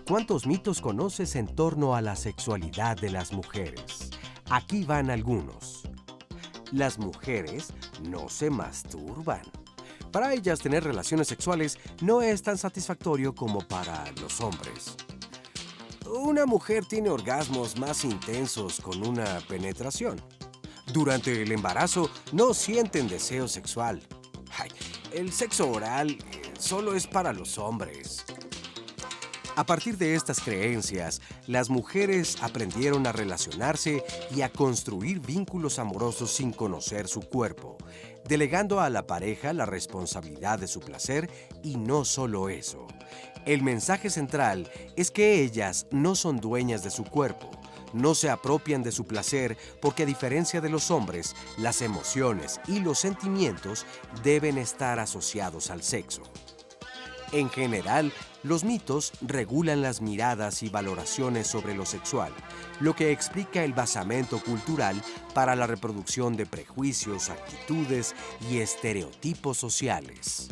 ¿Cuántos mitos conoces en torno a la sexualidad de las mujeres? Aquí van algunos. Las mujeres no se masturban. Para ellas tener relaciones sexuales no es tan satisfactorio como para los hombres. Una mujer tiene orgasmos más intensos con una penetración. Durante el embarazo no sienten deseo sexual. Ay, el sexo oral solo es para los hombres. A partir de estas creencias, las mujeres aprendieron a relacionarse y a construir vínculos amorosos sin conocer su cuerpo, delegando a la pareja la responsabilidad de su placer y no solo eso. El mensaje central es que ellas no son dueñas de su cuerpo, no se apropian de su placer porque a diferencia de los hombres, las emociones y los sentimientos deben estar asociados al sexo. En general, los mitos regulan las miradas y valoraciones sobre lo sexual, lo que explica el basamento cultural para la reproducción de prejuicios, actitudes y estereotipos sociales.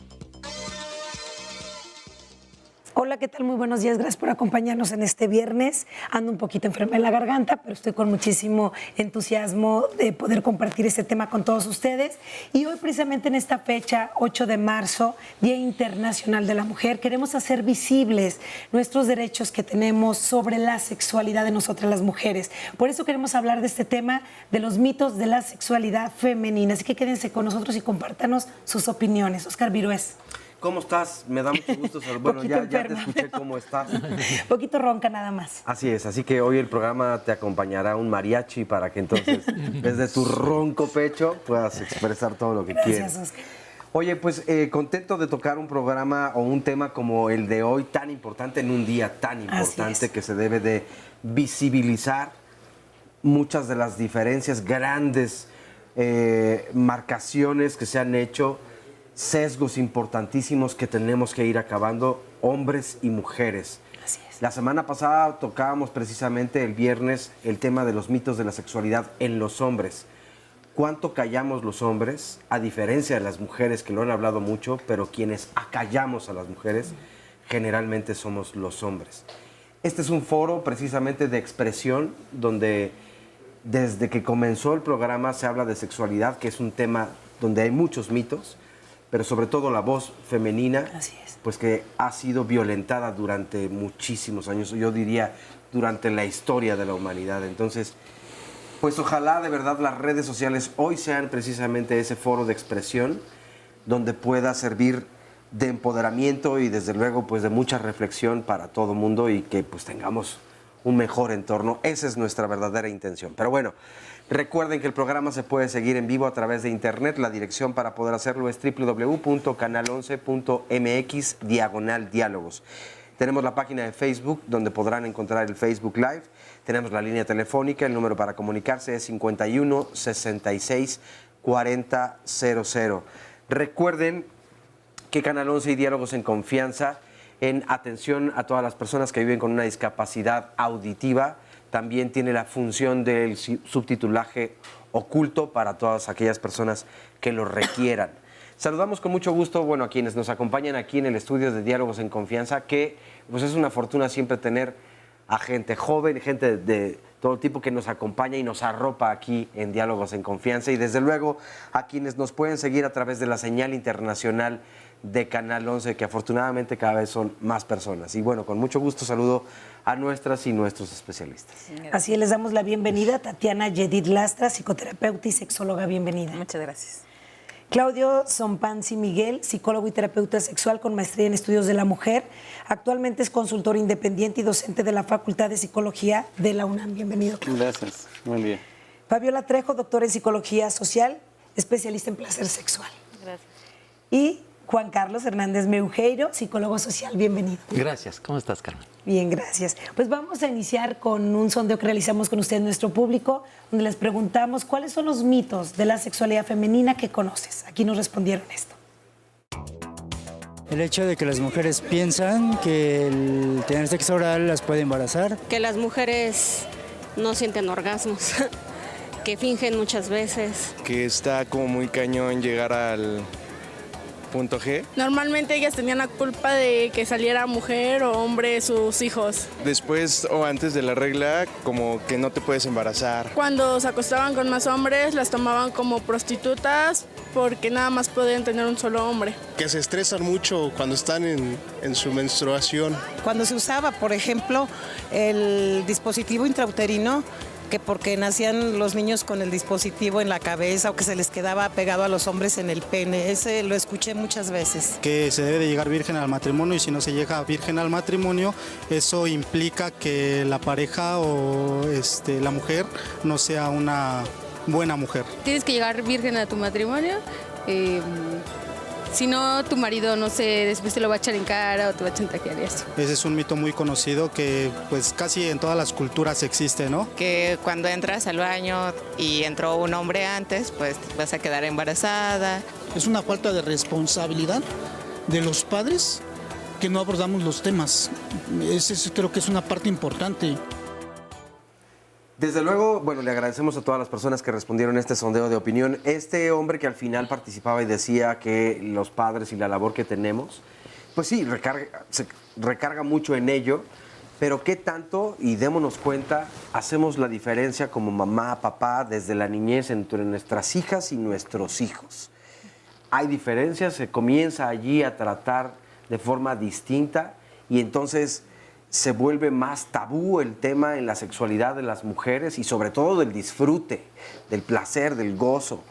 Hola, ¿qué tal? Muy buenos días. Gracias por acompañarnos en este viernes. Ando un poquito enferma en la garganta, pero estoy con muchísimo entusiasmo de poder compartir este tema con todos ustedes. Y hoy, precisamente en esta fecha, 8 de marzo, Día Internacional de la Mujer, queremos hacer visibles nuestros derechos que tenemos sobre la sexualidad de nosotras las mujeres. Por eso queremos hablar de este tema, de los mitos de la sexualidad femenina. Así que quédense con nosotros y compártanos sus opiniones. Oscar Virués. ¿Cómo estás? Me da mucho gusto saber. Bueno, ya te escuché cómo estás. Poquito ronca nada más. Así es, así que hoy el programa te acompañará un mariachi para que entonces desde tu ronco pecho puedas expresar todo lo que quieres. Gracias, Oscar. Oye, pues contento de tocar un programa o un tema como el de hoy, tan importante en un día tan importante que se debe de visibilizar muchas de las diferencias, grandes marcaciones que se han hecho, sesgos importantísimos que tenemos que ir acabando, hombres y mujeres. Así es. La semana pasada tocábamos precisamente el viernes el tema de los mitos de la sexualidad en los hombres. ¿Cuánto callamos los hombres, a diferencia de las mujeres que lo han hablado mucho, pero quienes acallamos a las mujeres generalmente somos los hombres? Este es un foro precisamente de expresión donde desde que comenzó el programa se habla de sexualidad, que es un tema donde hay muchos mitos, pero sobre todo la voz femenina, pues que ha sido violentada durante muchísimos años, yo diría durante la historia de la humanidad. Entonces, pues ojalá de verdad las redes sociales hoy sean precisamente ese foro de expresión donde pueda servir de empoderamiento y desde luego pues de mucha reflexión para todo el mundo y que pues tengamos un mejor entorno. Esa es nuestra verdadera intención. Pero bueno, recuerden que el programa se puede seguir en vivo a través de internet. La dirección para poder hacerlo es www.canal11.mx/diálogos. Tenemos la página de Facebook donde podrán encontrar el Facebook Live. Tenemos la línea telefónica, el número para comunicarse es 51 66 40 00. Recuerden que Canal 11 y Diálogos en Confianza, en atención a todas las personas que viven con una discapacidad auditiva, también tiene la función del subtitulaje oculto para todas aquellas personas que lo requieran. Saludamos con mucho gusto, bueno, a quienes nos acompañan aquí en el estudio de Diálogos en Confianza, que pues es una fortuna siempre tener a gente joven, gente de todo tipo que nos acompaña y nos arropa aquí en Diálogos en Confianza, y desde luego a quienes nos pueden seguir a través de la señal internacional de Canal 11, que afortunadamente cada vez son más personas. Y bueno, con mucho gusto saludo a nuestras y nuestros especialistas. Así es, les damos la bienvenida a Tatiana Yedid Lastra, psicoterapeuta y sexóloga. Bienvenida. Muchas gracias. Claudio Sompanzi Miguel, psicólogo y terapeuta sexual con maestría en estudios de la mujer. Actualmente es consultor independiente y docente de la Facultad de Psicología de la UNAM. Bienvenido, Claudio. Gracias. Buen día. Fabiola Trejo, doctora en psicología social, especialista en placer sexual. Gracias. Y Juan Carlos Hernández Meujeiro, psicólogo social. Bienvenido. Gracias. ¿Cómo estás, Carmen? Bien, gracias. Pues vamos a iniciar con un sondeo que realizamos con usted, nuestro público, donde les preguntamos cuáles son los mitos de la sexualidad femenina que conoces. Aquí nos respondieron esto. El hecho de que las mujeres piensan que el tener sexo oral las puede embarazar. Que las mujeres no sienten orgasmos, que fingen muchas veces. Que está como muy cañón llegar punto G. Normalmente ellas tenían la culpa de que saliera mujer o hombre sus hijos. Después o antes de la regla, como que no te puedes embarazar. Cuando se acostaban con más hombres, las tomaban como prostitutas porque nada más podían tener un solo hombre. Que se estresan mucho cuando están en su menstruación. Cuando se usaba, por ejemplo, el dispositivo intrauterino, que porque nacían los niños con el dispositivo en la cabeza o que se les quedaba pegado a los hombres en el pene. Ese lo escuché muchas veces. Que se debe de llegar virgen al matrimonio y si no se llega virgen al matrimonio, eso implica que la pareja o la mujer no sea una buena mujer. Tienes que llegar virgen a tu matrimonio. Si no, tu marido, no sé, después te lo va a echar en cara o te va a chantajear y eso. Ese es un mito muy conocido que pues casi en todas las culturas existe, ¿no? Que cuando entras al baño y entró un hombre antes, pues vas a quedar embarazada. Es una falta de responsabilidad de los padres que no abordamos los temas. Ese creo que es una parte importante. Desde luego, bueno, le agradecemos a todas las personas que respondieron a este sondeo de opinión. Este hombre que al final participaba y decía que los padres y la labor que tenemos, pues sí, se recarga mucho en ello, pero ¿qué tanto, y démonos cuenta, hacemos la diferencia como mamá, papá, desde la niñez entre nuestras hijas y nuestros hijos? Hay diferencias, se comienza allí a tratar de forma distinta y entonces se vuelve más tabú el tema en la sexualidad de las mujeres y sobre todo del disfrute, del placer, del gozo.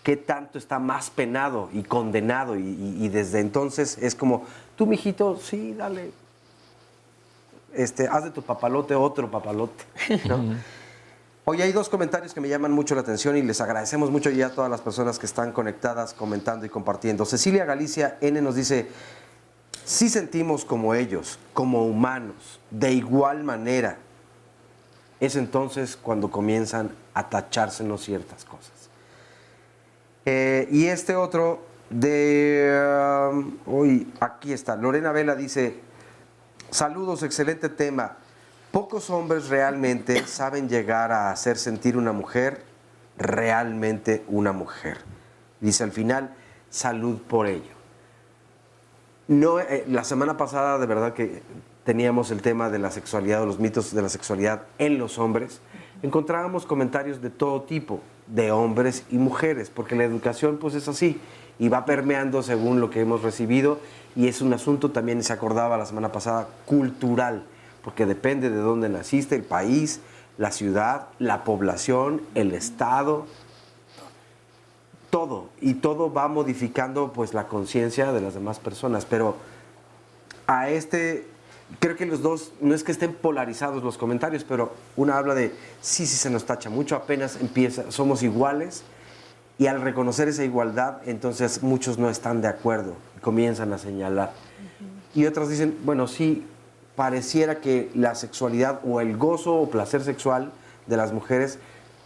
¿Qué tanto está más penado y condenado? Y desde entonces es como, tú, mijito, sí, dale. Haz de tu papalote otro papalote, ¿no? Hoy hay dos comentarios que me llaman mucho la atención y les agradecemos mucho ya a todas las personas que están conectadas, comentando y compartiendo. Cecilia Galicia N nos dice: sí sentimos como ellos, como humanos, de igual manera. Es entonces cuando comienzan a tachársenos ciertas cosas. Y este otro aquí está, Lorena Vela dice: saludos, excelente tema. Pocos hombres realmente saben llegar a hacer sentir una mujer realmente una mujer. Dice al final, salud por ello. No, la semana pasada de verdad que teníamos el tema de la sexualidad o los mitos de la sexualidad en los hombres. Encontrábamos comentarios de todo tipo, de hombres y mujeres, porque la educación pues es así y va permeando según lo que hemos recibido y es un asunto también, se acordaba la semana pasada, cultural, porque depende de dónde naciste, el país, la ciudad, la población, el estado, todo, y todo va modificando pues la conciencia de las demás personas, pero creo que los dos, no es que estén polarizados los comentarios, pero una habla de sí se nos tacha mucho, apenas empieza, somos iguales, y al reconocer esa igualdad, entonces muchos no están de acuerdo, comienzan a señalar. Y otros dicen, bueno, sí, pareciera que la sexualidad o el gozo o placer sexual de las mujeres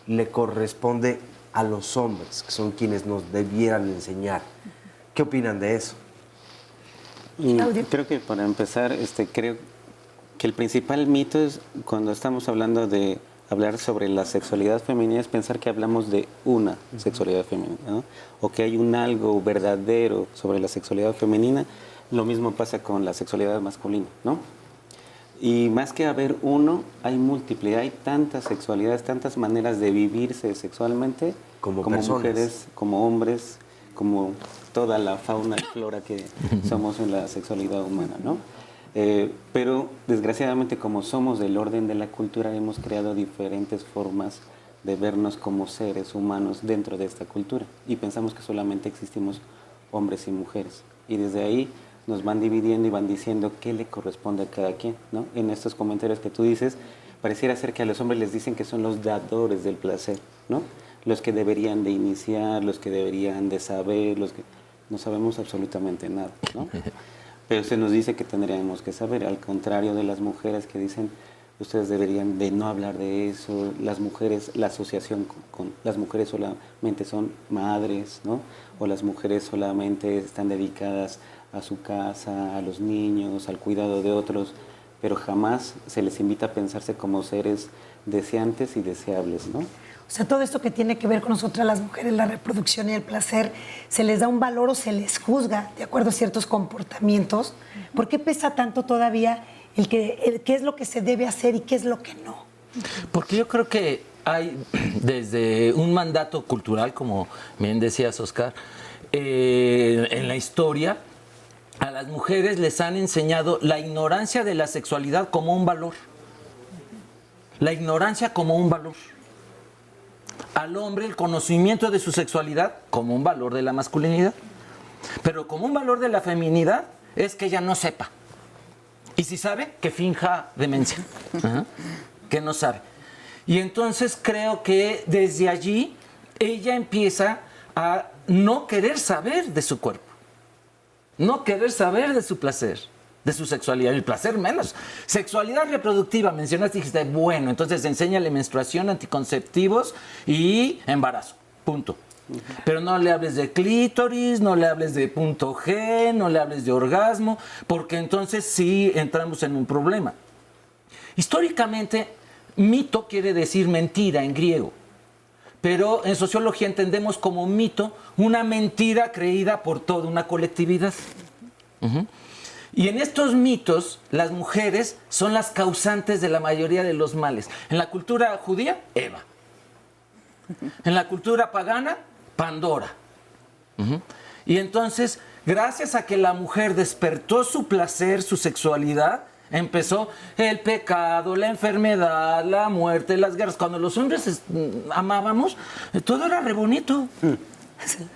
le corresponde a los hombres, que son quienes nos debieran enseñar. ¿Qué opinan de eso? Creo que para empezar, creo que el principal mito es cuando estamos hablando de hablar sobre la sexualidad femenina es pensar que hablamos de una sexualidad femenina, ¿no? O que hay un algo verdadero sobre la sexualidad femenina. Lo mismo pasa con la sexualidad masculina, ¿no? Y más que haber uno, hay múltiple, hay tantas sexualidades, tantas maneras de vivirse sexualmente, como mujeres, como hombres, como toda la fauna y flora que somos en la sexualidad humana, ¿no? Pero desgraciadamente, como somos del orden de la cultura, hemos creado diferentes formas de vernos como seres humanos dentro de esta cultura y pensamos que solamente existimos hombres y mujeres, y desde ahí nos van dividiendo y van diciendo qué le corresponde a cada quien, ¿no? En estos comentarios que tú dices, pareciera ser que a los hombres les dicen que son los dadores del placer, ¿no? Los que deberían de iniciar, los que deberían de saber, los que no sabemos absolutamente nada, ¿no? Pero se nos dice que tendríamos que saber, al contrario de las mujeres que dicen, ustedes deberían de no hablar de eso, las mujeres, la asociación con las mujeres solamente son madres, ¿no? O las mujeres solamente están dedicadas a su casa, a los niños, al cuidado de otros, pero jamás se les invita a pensarse como seres deseantes y deseables, ¿no? O sea, todo esto que tiene que ver con nosotras las mujeres, la reproducción y el placer, ¿se les da un valor o se les juzga de acuerdo a ciertos comportamientos? ¿Por qué pesa tanto todavía qué es lo que se debe hacer y qué es lo que no? Porque yo creo que hay desde un mandato cultural, como bien decías, Oscar, en la historia, a las mujeres les han enseñado la ignorancia de la sexualidad como un valor. La ignorancia como un valor. Al hombre el conocimiento de su sexualidad como un valor de la masculinidad. Pero como un valor de la feminidad es que ella no sepa. Y si sabe, que finja demencia. Que no sabe. Y entonces creo que desde allí ella empieza a no querer saber de su cuerpo. No querer saber de su placer, de su sexualidad, el placer menos. Sexualidad reproductiva, mencionaste, dijiste, bueno, entonces enséñale menstruación, anticonceptivos y embarazo, punto. Pero no le hables de clítoris, no le hables de punto G, no le hables de orgasmo, porque entonces sí entramos en un problema. Históricamente, mito quiere decir mentira en griego. Pero en sociología entendemos como mito una mentira creída por toda una colectividad. Y en estos mitos, las mujeres son las causantes de la mayoría de los males. En la cultura judía, Eva. En la cultura pagana, Pandora. Y entonces, gracias a que la mujer despertó su placer, su sexualidad, empezó el pecado, la enfermedad, la muerte, las guerras. Cuando los hombres amábamos, todo era re bonito.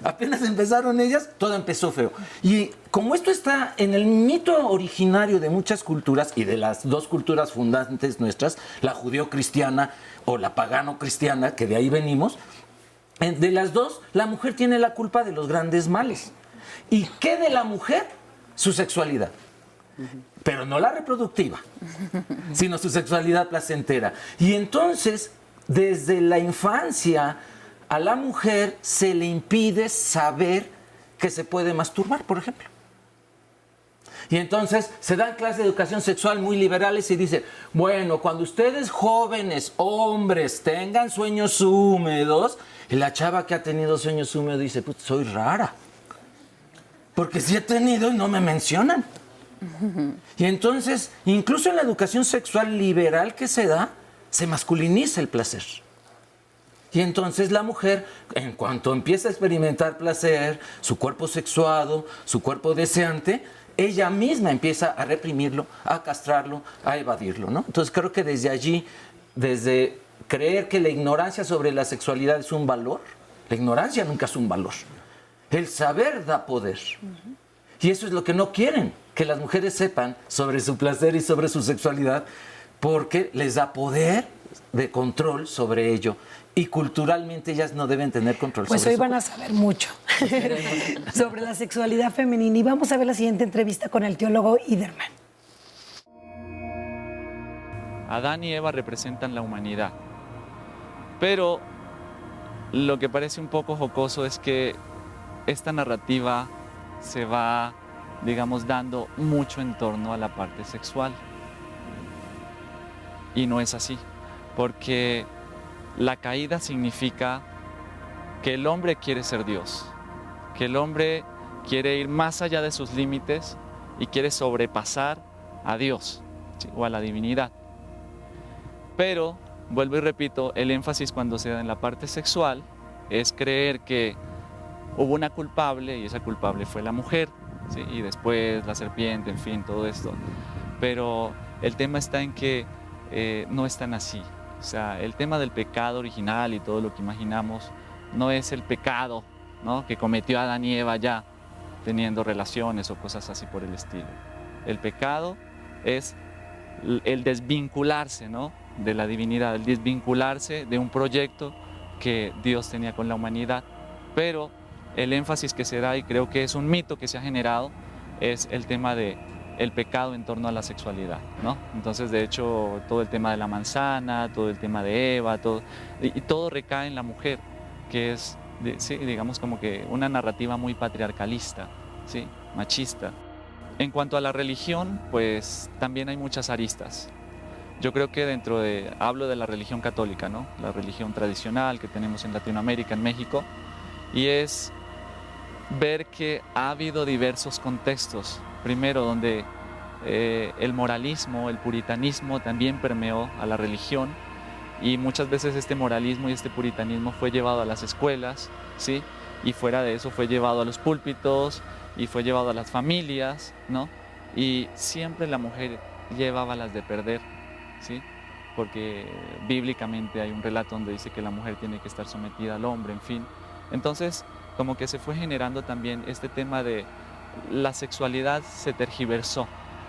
Apenas empezaron ellas, todo empezó feo. Y como esto está en el mito originario de muchas culturas y de las dos culturas fundantes nuestras, la judío-cristiana o la pagano-cristiana, que de ahí venimos, de las dos, la mujer tiene la culpa de los grandes males. ¿Y qué de la mujer? Su sexualidad. Pero no la reproductiva, sino su sexualidad placentera. Y entonces, desde la infancia, a la mujer se le impide saber que se puede masturbar, por ejemplo. Y entonces se dan clases de educación sexual muy liberales y dicen, bueno, cuando ustedes jóvenes, hombres, tengan sueños húmedos, y la chava que ha tenido sueños húmedos dice, pues soy rara. Porque sí he tenido y no me mencionan. Y entonces, incluso en la educación sexual liberal que se da, se masculiniza el placer. Y entonces la mujer, en cuanto empieza a experimentar placer, su cuerpo sexuado, su cuerpo deseante, ella misma empieza a reprimirlo, a castrarlo, a evadirlo, ¿no? Entonces creo que desde allí, desde creer que la ignorancia sobre la sexualidad es un valor, la ignorancia nunca es un valor. El saber da poder. Y eso es lo que no quieren, que las mujeres sepan sobre su placer y sobre su sexualidad, porque les da poder de control sobre ello. Y culturalmente ellas no deben tener control sobre eso. Pues hoy van a saber mucho sobre la sexualidad femenina. Y vamos a ver la siguiente entrevista con el teólogo Iderman. Adán y Eva representan la humanidad. Pero lo que parece un poco jocoso es que esta narrativa se va, digamos, dando mucho en torno a la parte sexual. Y no es así, porque la caída significa que el hombre quiere ser Dios, que el hombre quiere ir más allá de sus límites y quiere sobrepasar a Dios, ¿sí?, o a la divinidad. Pero, vuelvo y repito, el énfasis cuando se da en la parte sexual es creer que hubo una culpable y esa culpable fue la mujer, ¿sí?, y después la serpiente, en fin, todo esto. Pero el tema está en que no es tan así. O sea, el tema del pecado original y todo lo que imaginamos no es el pecado, ¿no?, que cometió Adán y Eva ya teniendo relaciones o cosas así por el estilo. El pecado es el desvincularse, ¿no?, de la divinidad, el desvincularse de un proyecto que Dios tenía con la humanidad. Pero el énfasis que se da, y creo que es un mito que se ha generado, es el tema de el pecado en torno a la sexualidad, ¿no? Entonces, de hecho, todo el tema de la manzana, todo el tema de Eva, y todo recae en la mujer, que es, sí, digamos, como que una narrativa muy patriarcalista, ¿sí?, machista. En cuanto a la religión, pues también hay muchas aristas, Yo creo que hablo de la religión católica, ¿no? La religión tradicional que tenemos en Latinoamérica, en México, y es ver que ha habido diversos contextos. Primero, donde el moralismo, el puritanismo también permeó a la religión, y muchas veces este moralismo y este puritanismo fue llevado a las escuelas, ¿sí? Y fuera de eso fue llevado a los púlpitos y fue llevado a las familias, ¿no? Y siempre la mujer llevaba las de perder, ¿sí? Porque bíblicamente hay un relato donde dice que la mujer tiene que estar sometida al hombre, en fin. Entonces, como que se fue generando también este tema de la sexualidad se tergiversó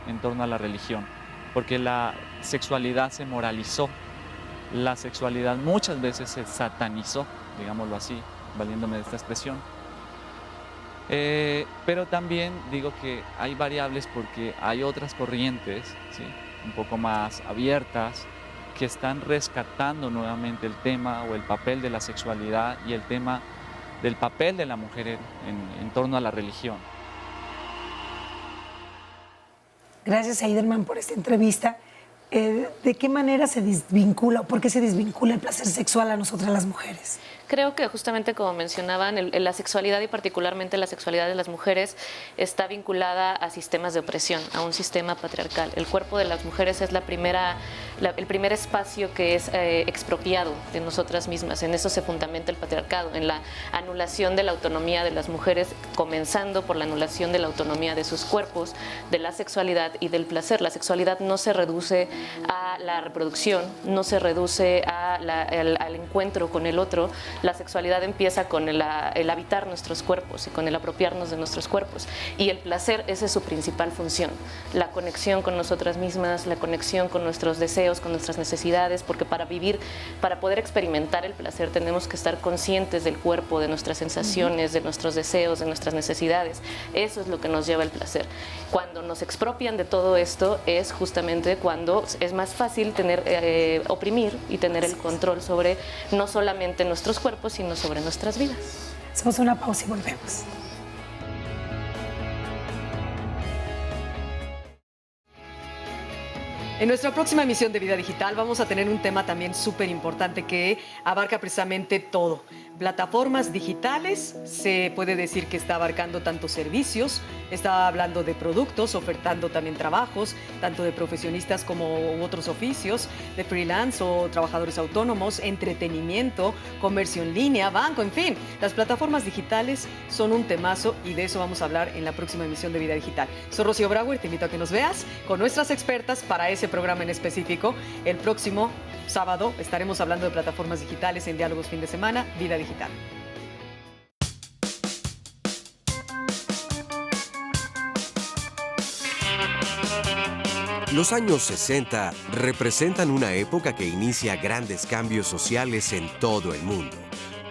en torno a la religión, porque la sexualidad se moralizó, la sexualidad muchas veces se satanizó, digámoslo así, valiéndome de esta expresión. Pero también digo que hay variables porque hay otras corrientes, ¿sí? Un poco más abiertas, que están rescatando nuevamente el tema o el papel de la sexualidad y el tema del papel de la mujer en torno a la religión. Gracias, Eiderman, por esta entrevista. ¿De qué manera se desvincula o por qué se desvincula el placer sexual a nosotras las mujeres? Creo que justamente como mencionaban, la sexualidad y particularmente la sexualidad de las mujeres está vinculada a sistemas de opresión, a un sistema patriarcal. El cuerpo de las mujeres es el primer espacio que es expropiado de nosotras mismas. En eso se fundamenta el patriarcado, en la anulación de la autonomía de las mujeres, comenzando por la anulación de la autonomía de sus cuerpos, de la sexualidad y del placer. La sexualidad no se reduce a la reproducción, no se reduce al encuentro con el otro. La sexualidad empieza con el habitar nuestros cuerpos y con el apropiarnos de nuestros cuerpos. Y el placer, esa es su principal función. La conexión con nosotras mismas, la conexión con nuestros deseos, con nuestras necesidades, porque para vivir, para poder experimentar el placer tenemos que estar conscientes del cuerpo, de nuestras sensaciones, de nuestros deseos, de nuestras necesidades. Eso es lo que nos lleva al placer. Cuando nos expropian de todo esto es justamente cuando es más fácil oprimir y tener el control sobre no solamente nuestros cuerpos, sino sobre nuestras vidas. Hacemos una pausa y volvemos. En nuestra próxima emisión de Vida Digital vamos a tener un tema también súper importante que abarca precisamente todo. Plataformas digitales, se puede decir que está abarcando tantos servicios, está hablando de productos, ofertando también trabajos, tanto de profesionistas como otros oficios, de freelance o trabajadores autónomos, entretenimiento, comercio en línea, banco, en fin. Las plataformas digitales son un temazo y de eso vamos a hablar en la próxima emisión de Vida Digital. Soy Rocío Brauer, te invito a que nos veas con nuestras expertas para ese programa en específico. El próximo sábado estaremos hablando de plataformas digitales en Diálogos Fin de Semana, Vida Digital. Los años 60 representan una época que inicia grandes cambios sociales en todo el mundo.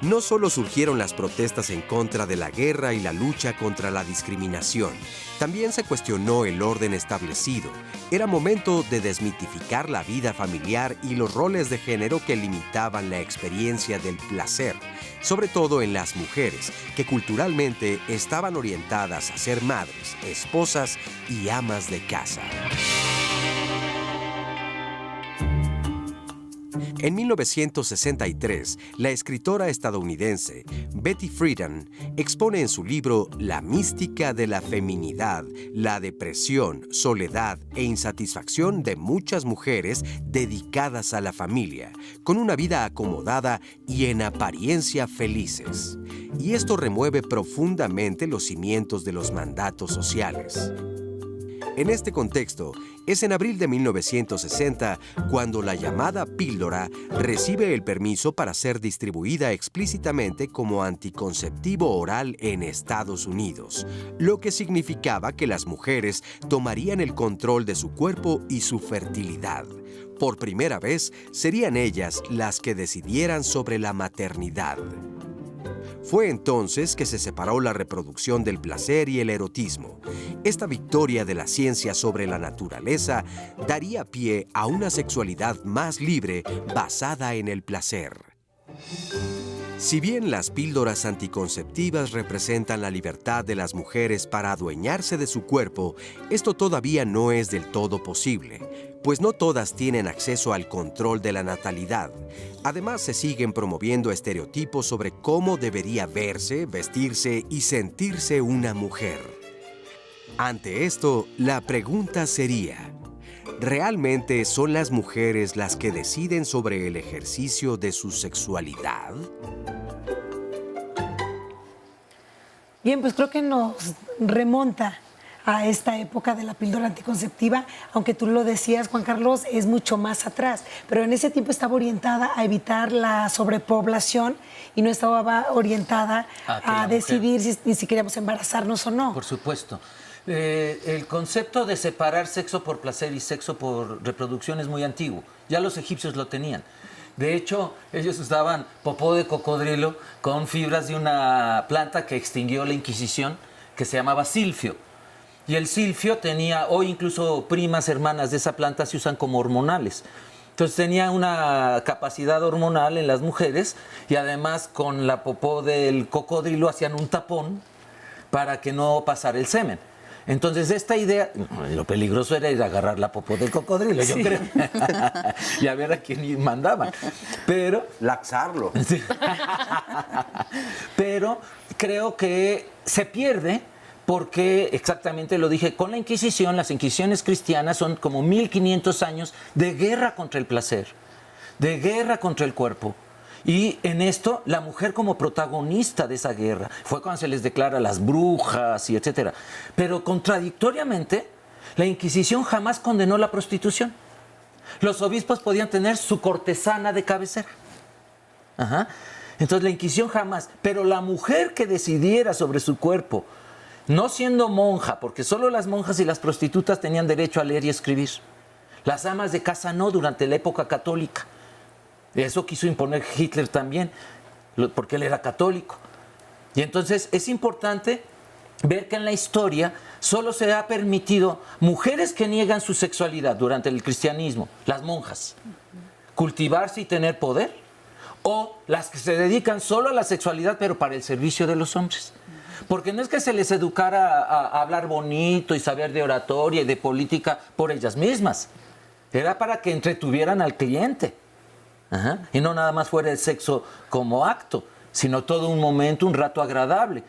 No solo surgieron las protestas en contra de la guerra y la lucha contra la discriminación, también se cuestionó el orden establecido. Era momento de desmitificar la vida familiar y los roles de género que limitaban la experiencia del placer, sobre todo en las mujeres, que culturalmente estaban orientadas a ser madres, esposas y amas de casa. En 1963, la escritora estadounidense Betty Friedan expone en su libro La mística de la feminidad, la depresión, soledad e insatisfacción de muchas mujeres dedicadas a la familia, con una vida acomodada y en apariencia felices. Y esto remueve profundamente los cimientos de los mandatos sociales. En este contexto, es en abril de 1960 cuando la llamada píldora recibe el permiso para ser distribuida explícitamente como anticonceptivo oral en Estados Unidos, lo que significaba que las mujeres tomarían el control de su cuerpo y su fertilidad. Por primera vez, serían ellas las que decidieran sobre la maternidad. Fue entonces que se separó la reproducción del placer y el erotismo. Esta victoria de la ciencia sobre la naturaleza daría pie a una sexualidad más libre basada en el placer. Si bien las píldoras anticonceptivas representan la libertad de las mujeres para adueñarse de su cuerpo, esto todavía no es del todo posible, pues no todas tienen acceso al control de la natalidad. Además, se siguen promoviendo estereotipos sobre cómo debería verse, vestirse y sentirse una mujer. Ante esto, la pregunta sería: ¿realmente son las mujeres las que deciden sobre el ejercicio de su sexualidad? Bien, pues creo que nos remonta a esta época de la píldora anticonceptiva, aunque tú lo decías, Juan Carlos, es mucho más atrás, pero en ese tiempo estaba orientada a evitar la sobrepoblación y no estaba orientada a decidir si queríamos embarazarnos o no. Por supuesto. El concepto de separar sexo por placer y sexo por reproducción es muy antiguo. Ya los egipcios lo tenían. De hecho, ellos usaban popó de cocodrilo con fibras de una planta que extinguió la Inquisición, que se llamaba silfio. Y el silfio tenía, hoy incluso primas hermanas de esa planta se usan como hormonales. Entonces tenía una capacidad hormonal en las mujeres y además con la popó del cocodrilo hacían un tapón para que no pasara el semen. Entonces esta idea, lo peligroso era ir a agarrar la popó del cocodrilo, yo creo, y a ver a quién mandaban. Pero laxarlo. Sí. Pero creo que se pierde porque, exactamente lo dije, con la Inquisición, las Inquisiciones cristianas son como 1500 años de guerra contra el placer, de guerra contra el cuerpo. Y en esto, la mujer como protagonista de esa guerra. Fue cuando se les declara las brujas y etcétera. Pero contradictoriamente, la Inquisición jamás condenó la prostitución. Los obispos podían tener su cortesana de cabecera. Ajá. Entonces la Inquisición jamás. Pero la mujer que decidiera sobre su cuerpo, no siendo monja, porque solo las monjas y las prostitutas tenían derecho a leer y escribir. Las amas de casa no, durante la época católica. Eso quiso imponer Hitler también, porque él era católico. Y entonces es importante ver que en la historia solo se ha permitido mujeres que niegan su sexualidad durante el cristianismo, las monjas, cultivarse y tener poder, o las que se dedican solo a la sexualidad pero para el servicio de los hombres. Porque no es que se les educara a hablar bonito y saber de oratoria y de política por ellas mismas, era para que entretuvieran al cliente. Ajá. Y no nada más fuera el sexo como acto, sino todo un momento, un rato agradable.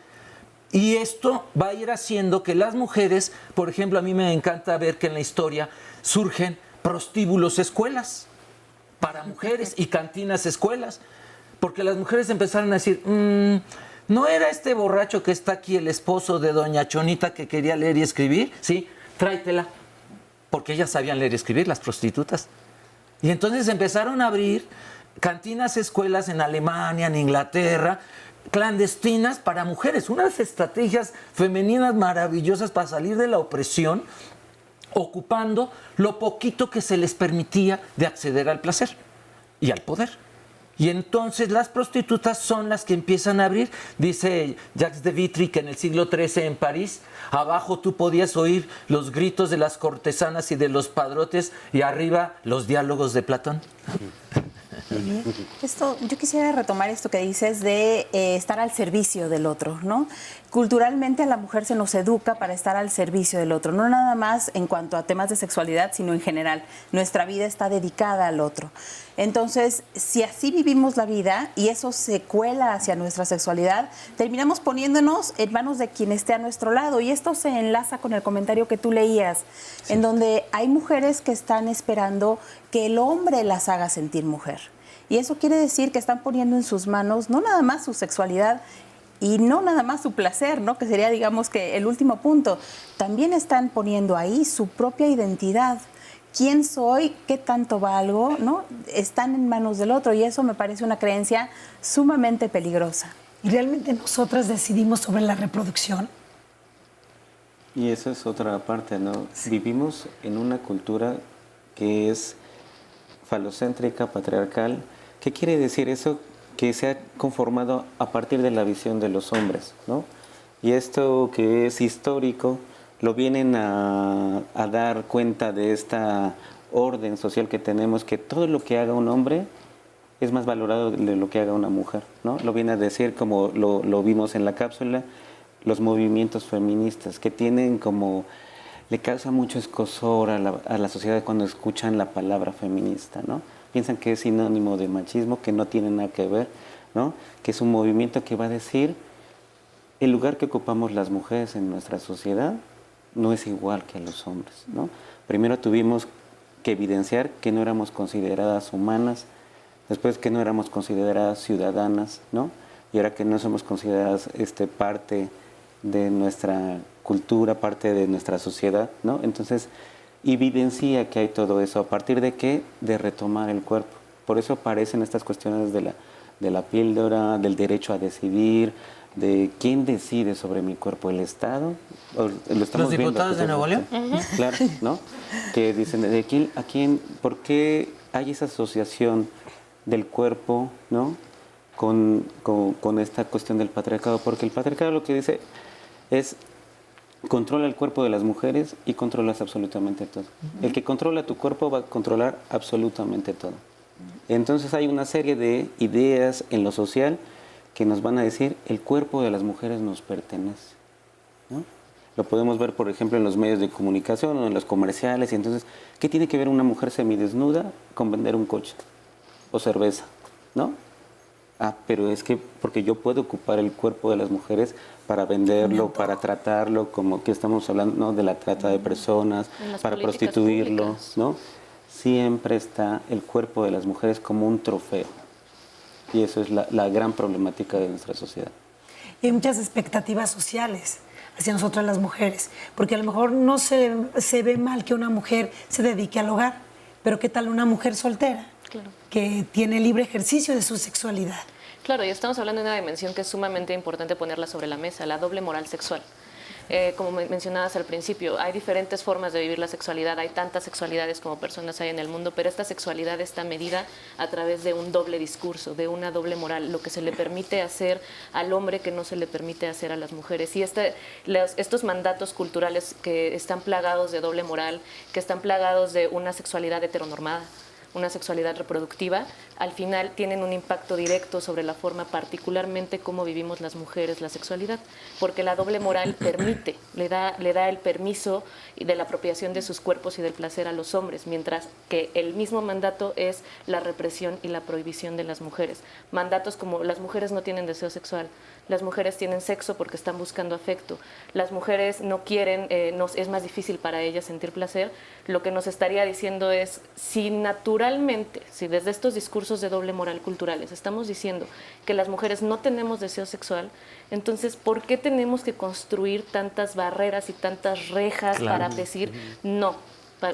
Y esto va a ir haciendo que las mujeres, por ejemplo, a mí me encanta ver que en la historia surgen prostíbulos escuelas para mujeres y cantinas escuelas, porque las mujeres empezaron a decir, ¿no era este borracho que está aquí el esposo de doña Chonita que quería leer y escribir? Sí, tráetela, porque ellas sabían leer y escribir, las prostitutas. Y entonces empezaron a abrir cantinas escuelas en Alemania, en Inglaterra, clandestinas para mujeres, unas estrategias femeninas maravillosas para salir de la opresión, ocupando lo poquito que se les permitía de acceder al placer y al poder. Y entonces las prostitutas son las que empiezan a abrir. Dice Jacques de Vitry que en el siglo XIII en París, abajo tú podías oír los gritos de las cortesanas y de los padrotes y arriba los diálogos de Platón. Yo quisiera retomar esto que dices de estar al servicio del otro, ¿no? Culturalmente a la mujer se nos educa para estar al servicio del otro, no nada más en cuanto a temas de sexualidad, sino en general. Nuestra vida está dedicada al otro. Entonces, si así vivimos la vida y eso se cuela hacia nuestra sexualidad, terminamos poniéndonos en manos de quien esté a nuestro lado. Y esto se enlaza con el comentario que tú leías, sí, en donde hay mujeres que están esperando que el hombre las haga sentir mujer. Y eso quiere decir que están poniendo en sus manos no nada más su sexualidad y no nada más su placer, ¿no? Que sería, digamos, que el último punto. También están poniendo ahí su propia identidad. ¿Quién soy? ¿Qué tanto valgo? ¿No? Están en manos del otro y eso me parece una creencia sumamente peligrosa. ¿Y realmente nosotras decidimos sobre la reproducción? Y eso es otra parte, ¿no? Sí. Vivimos en una cultura que es falocéntrica, patriarcal. ¿Qué quiere decir eso? Que se ha conformado a partir de la visión de los hombres, ¿no? Y esto que es histórico lo vienen a dar cuenta de esta orden social que tenemos, que todo lo que haga un hombre es más valorado de lo que haga una mujer, ¿no? Lo viene a decir, como lo vimos en la cápsula, los movimientos feministas, que tienen como, le causa mucho escozor a la sociedad cuando escuchan la palabra feminista, ¿no? Piensan que es sinónimo de machismo, que no tiene nada que ver, ¿no? Que es un movimiento que va a decir, el lugar que ocupamos las mujeres en nuestra sociedad no es igual que los hombres, ¿no? Primero tuvimos que evidenciar que no éramos consideradas humanas, después que no éramos consideradas ciudadanas, ¿no? Y ahora que no somos consideradas parte de nuestra cultura, parte de nuestra sociedad, ¿no? Entonces, evidencia que hay todo eso. ¿A partir de qué? De retomar el cuerpo. Por eso aparecen estas cuestiones de la píldora, del derecho a decidir, de quién decide sobre mi cuerpo, el Estado. ¿Los diputados de Nuevo León? Claro, ¿no? Que dicen, ¿por qué hay esa asociación del cuerpo, ¿no? Con esta cuestión del patriarcado? Porque el patriarcado lo que dice es, controla el cuerpo de las mujeres y controlas absolutamente todo. El que controla tu cuerpo va a controlar absolutamente todo. Entonces hay una serie de ideas en lo social que nos van a decir, el cuerpo de las mujeres nos pertenece, ¿no? Lo podemos ver, por ejemplo, en los medios de comunicación o en los comerciales. Y entonces, ¿qué tiene que ver una mujer semidesnuda con vender un coche o cerveza, ¿no? Pero es que porque yo puedo ocupar el cuerpo de las mujeres para venderlo, para tratarlo, como que estamos hablando, ¿no? De la trata de personas, para prostituirlo, públicas, ¿no? Siempre está el cuerpo de las mujeres como un trofeo. Y eso es la gran problemática de nuestra sociedad. Y hay muchas expectativas sociales hacia nosotras las mujeres, porque a lo mejor no se ve mal que una mujer se dedique al hogar, pero ¿qué tal una mujer soltera? Claro. Que tiene libre ejercicio de su sexualidad. Claro, y estamos hablando de una dimensión que es sumamente importante ponerla sobre la mesa, la doble moral sexual. Como mencionabas al principio, hay diferentes formas de vivir la sexualidad, hay tantas sexualidades como personas hay en el mundo, pero esta sexualidad está medida a través de un doble discurso, de una doble moral, lo que se le permite hacer al hombre que no se le permite hacer a las mujeres. Y estos mandatos culturales que están plagados de doble moral, que están plagados de una sexualidad heteronormada, una sexualidad reproductiva, al final tienen un impacto directo sobre la forma, particularmente cómo vivimos las mujeres la sexualidad, porque la doble moral permite, le da el permiso de la apropiación de sus cuerpos y del placer a los hombres, mientras que el mismo mandato es la represión y la prohibición de las mujeres. Mandatos como las mujeres no tienen deseo sexual, las mujeres tienen sexo porque están buscando afecto, las mujeres no quieren, es más difícil para ellas sentir placer. Lo que nos estaría diciendo es, si naturalmente, si desde estos discursos de doble moral culturales estamos diciendo que las mujeres no tenemos deseo sexual, entonces, ¿por qué tenemos que construir tantas barreras y tantas rejas para decir no?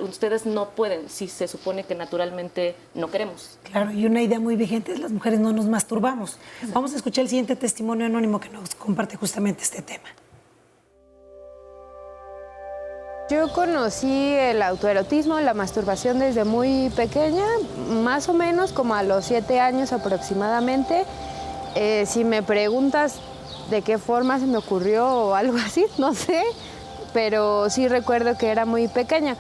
Ustedes no pueden, si se supone que naturalmente no queremos. Claro, y una idea muy vigente es las mujeres no nos masturbamos. Vamos a escuchar el siguiente testimonio anónimo que nos comparte justamente este tema. Yo conocí el autoerotismo, la masturbación desde muy pequeña, más o menos como a los 7 años aproximadamente. Si me preguntas de qué forma se me ocurrió o algo así, no sé, pero sí recuerdo que era muy pequeña.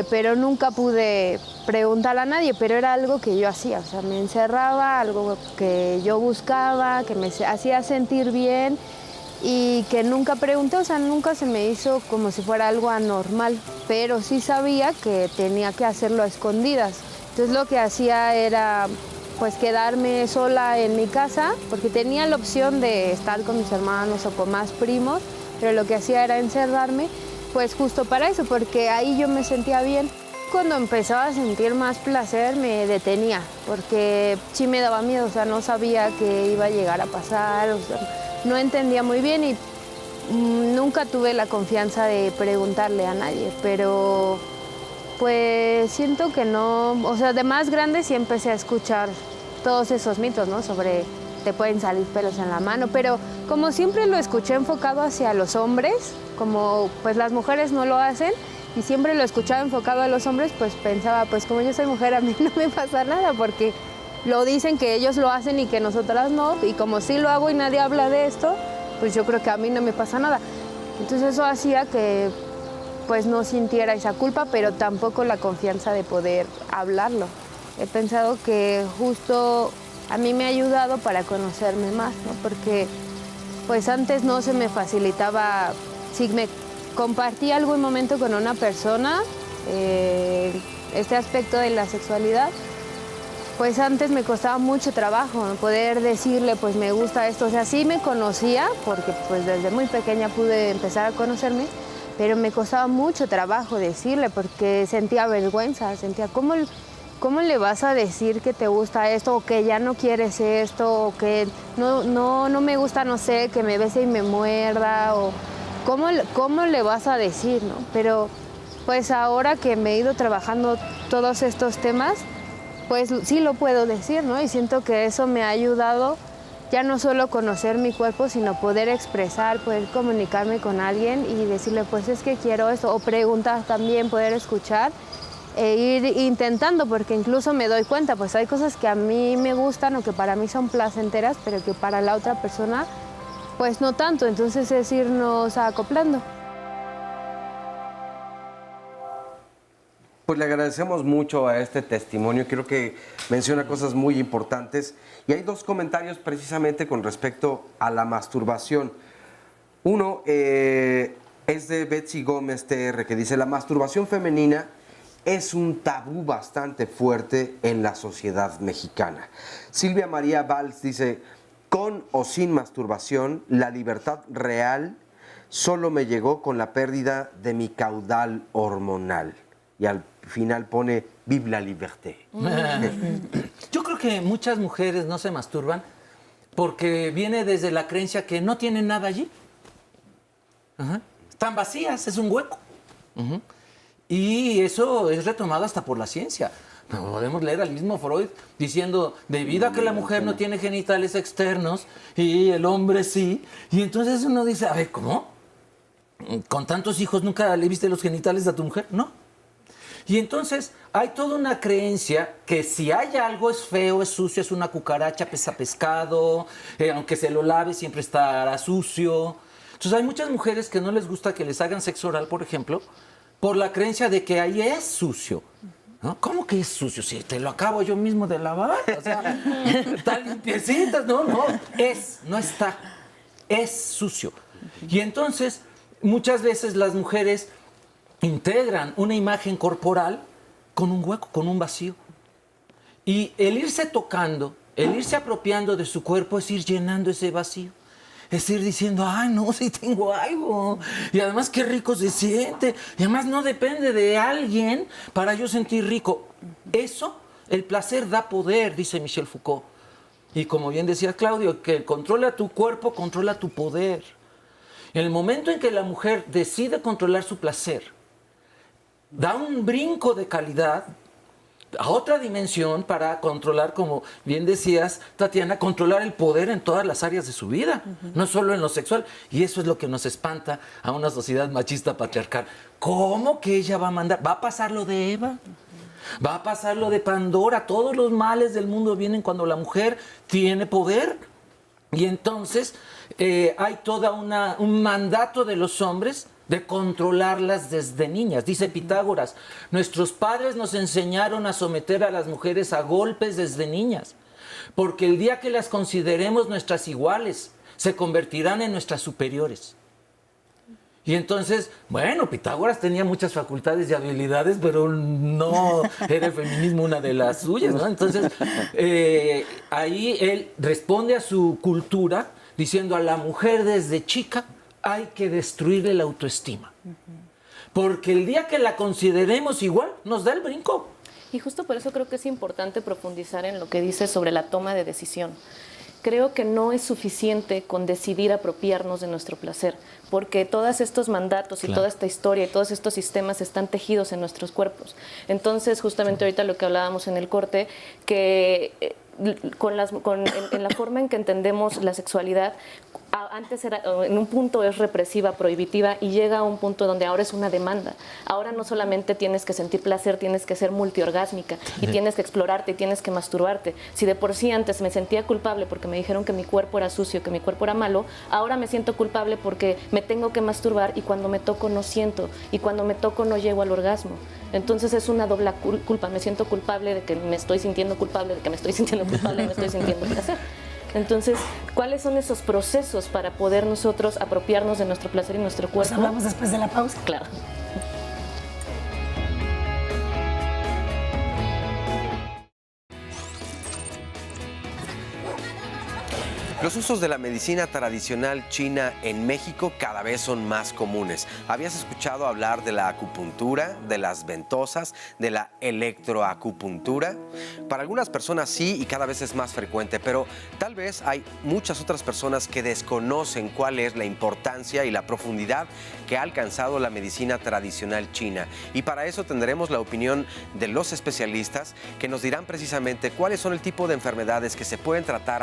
Pero nunca pude preguntarle a nadie, pero era algo que yo hacía, o sea, me encerraba, algo que yo buscaba, que me hacía sentir bien y que nunca pregunté, o sea, nunca se me hizo como si fuera algo anormal, pero sí sabía que tenía que hacerlo a escondidas. Entonces lo que hacía era pues quedarme sola en mi casa, porque tenía la opción de estar con mis hermanos o con más primos, pero lo que hacía era encerrarme, pues justo para eso, porque ahí yo me sentía bien. Cuando empezaba a sentir más placer me detenía, porque sí me daba miedo, o sea, no sabía qué iba a llegar a pasar, o sea, no entendía muy bien y nunca tuve la confianza de preguntarle a nadie, pero pues siento que no, o sea, de más grande sí empecé a escuchar todos esos mitos, ¿no? Sobre te pueden salir pelos en la mano, pero como siempre lo escuché enfocado hacia los hombres, como pues las mujeres no lo hacen, y siempre lo escuchaba enfocado a los hombres, pues pensaba, pues como yo soy mujer a mí no me pasa nada, porque lo dicen que ellos lo hacen y que nosotras no, y como sí lo hago y nadie habla de esto, pues yo creo que a mí no me pasa nada. Entonces eso hacía que pues no sintiera esa culpa, pero tampoco la confianza de poder hablarlo. He pensado que justo a mí me ha ayudado para conocerme más, ¿no? Porque pues antes no se me facilitaba, si me compartí algún momento con una persona, este aspecto de la sexualidad, pues antes me costaba mucho trabajo, ¿no? Poder decirle, pues me gusta esto. O sea, sí me conocía, porque pues desde muy pequeña pude empezar a conocerme, pero me costaba mucho trabajo decirle, porque sentía vergüenza, sentía, ¿cómo le vas a decir que te gusta esto, o que ya no quieres esto, o que no me gusta, no sé, que me bese y me muerda, o cómo le vas a decir, ¿no? Pero pues ahora que me he ido trabajando todos estos temas, pues sí lo puedo decir, ¿no? Y siento que eso me ha ayudado ya no solo conocer mi cuerpo, sino poder expresar, poder comunicarme con alguien y decirle, pues es que quiero esto, o preguntar también, poder escuchar e ir intentando, porque incluso me doy cuenta, pues hay cosas que a mí me gustan o que para mí son placenteras, pero que para la otra persona, pues no tanto, entonces es irnos acoplando. Pues le agradecemos mucho a este testimonio, creo que menciona cosas muy importantes y hay dos comentarios precisamente con respecto a la masturbación. Uno es de Betsy Gómez TR, que dice: la masturbación femenina es un tabú bastante fuerte en la sociedad mexicana. Silvia María Valls dice: con o sin masturbación, la libertad real solo me llegó con la pérdida de mi caudal hormonal. Y al final pone vive la liberté. Yo creo que muchas mujeres no se masturban porque viene desde la creencia que no tienen nada allí. Ajá. Están vacías, es un hueco. Uh-huh. Y eso es retomado hasta por la ciencia. Podemos leer al mismo Freud diciendo, debido a que la mujer no tiene genitales externos y el hombre sí, y entonces uno dice, a ver, ¿cómo? ¿Con tantos hijos nunca le viste los genitales a tu mujer? No. Y entonces hay toda una creencia que si hay algo es feo, es sucio, es una cucaracha, pesa pescado, aunque se lo lave siempre estará sucio. Entonces hay muchas mujeres que no les gusta que les hagan sexo oral, por ejemplo, por la creencia de que ahí es sucio. ¿No? ¿Cómo que es sucio? Si te lo acabo yo mismo de lavar, o sea, está limpiecita, no está, es sucio. Y entonces muchas veces las mujeres integran una imagen corporal con un hueco, con un vacío. Y el irse tocando, el irse apropiando de su cuerpo es ir llenando ese vacío. Es ir diciendo, ay, no, sí tengo algo. Y además qué rico se siente. Y además no depende de alguien para yo sentir rico. Eso, el placer da poder, dice Michel Foucault. Y como bien decía Claudio, que controla tu cuerpo, controla tu poder. En el momento en que la mujer decide controlar su placer, da un brinco de calidad a otra dimensión para controlar, como bien decías, Tatiana, controlar el poder en todas las áreas de su vida, no solo en lo sexual. Y eso es lo que nos espanta a una sociedad machista patriarcal. ¿Cómo que ella va a mandar? ¿Va a pasar lo de Eva? ¿Va a pasar lo de Pandora? Todos los males del mundo vienen cuando la mujer tiene poder. Y entonces hay todo un mandato de los hombres de controlarlas desde niñas. Dice Pitágoras, nuestros padres nos enseñaron a someter a las mujeres a golpes desde niñas, porque el día que las consideremos nuestras iguales, se convertirán en nuestras superiores. Y entonces, bueno, Pitágoras tenía muchas facultades y habilidades, pero no era el feminismo una de las suyas, ¿no? Entonces, ahí él responde a su cultura diciendo a la mujer desde chica hay que destruirle la autoestima. Porque el día que la consideremos igual, nos da el brinco. Y justo por eso creo que es importante profundizar en lo que dice sobre la toma de decisión. Creo que no es suficiente con decidir apropiarnos de nuestro placer, porque todos estos mandatos y toda esta historia y todos estos sistemas están tejidos en nuestros cuerpos. Entonces, justamente ahorita lo que hablábamos en el corte, que en la forma en que entendemos la sexualidad, Antes era, en un punto es represiva, prohibitiva, y llega a un punto donde ahora es una demanda. Ahora no solamente tienes que sentir placer, tienes que ser multiorgásmica y tienes que explorarte y tienes que masturbarte. Si de por sí antes me sentía culpable porque me dijeron que mi cuerpo era sucio, que mi cuerpo era malo, ahora me siento culpable porque me tengo que masturbar y cuando me toco no siento y cuando me toco no llego al orgasmo. Entonces es una doble culpa. Me siento culpable de que me estoy sintiendo culpable, de que me estoy sintiendo culpable, me estoy sintiendo placer. Entonces, ¿cuáles son esos procesos para poder nosotros apropiarnos de nuestro placer y nuestro cuerpo? Pues hablamos después de la pausa. Claro. Los usos de la medicina tradicional china en México cada vez son más comunes. ¿Habías escuchado hablar de la acupuntura, de las ventosas, de la electroacupuntura? Para algunas personas sí y cada vez es más frecuente, pero tal vez hay muchas otras personas que desconocen cuál es la importancia y la profundidad que ha alcanzado la medicina tradicional china. Y para eso tendremos la opinión de los especialistas que nos dirán precisamente cuáles son el tipo de enfermedades que se pueden tratar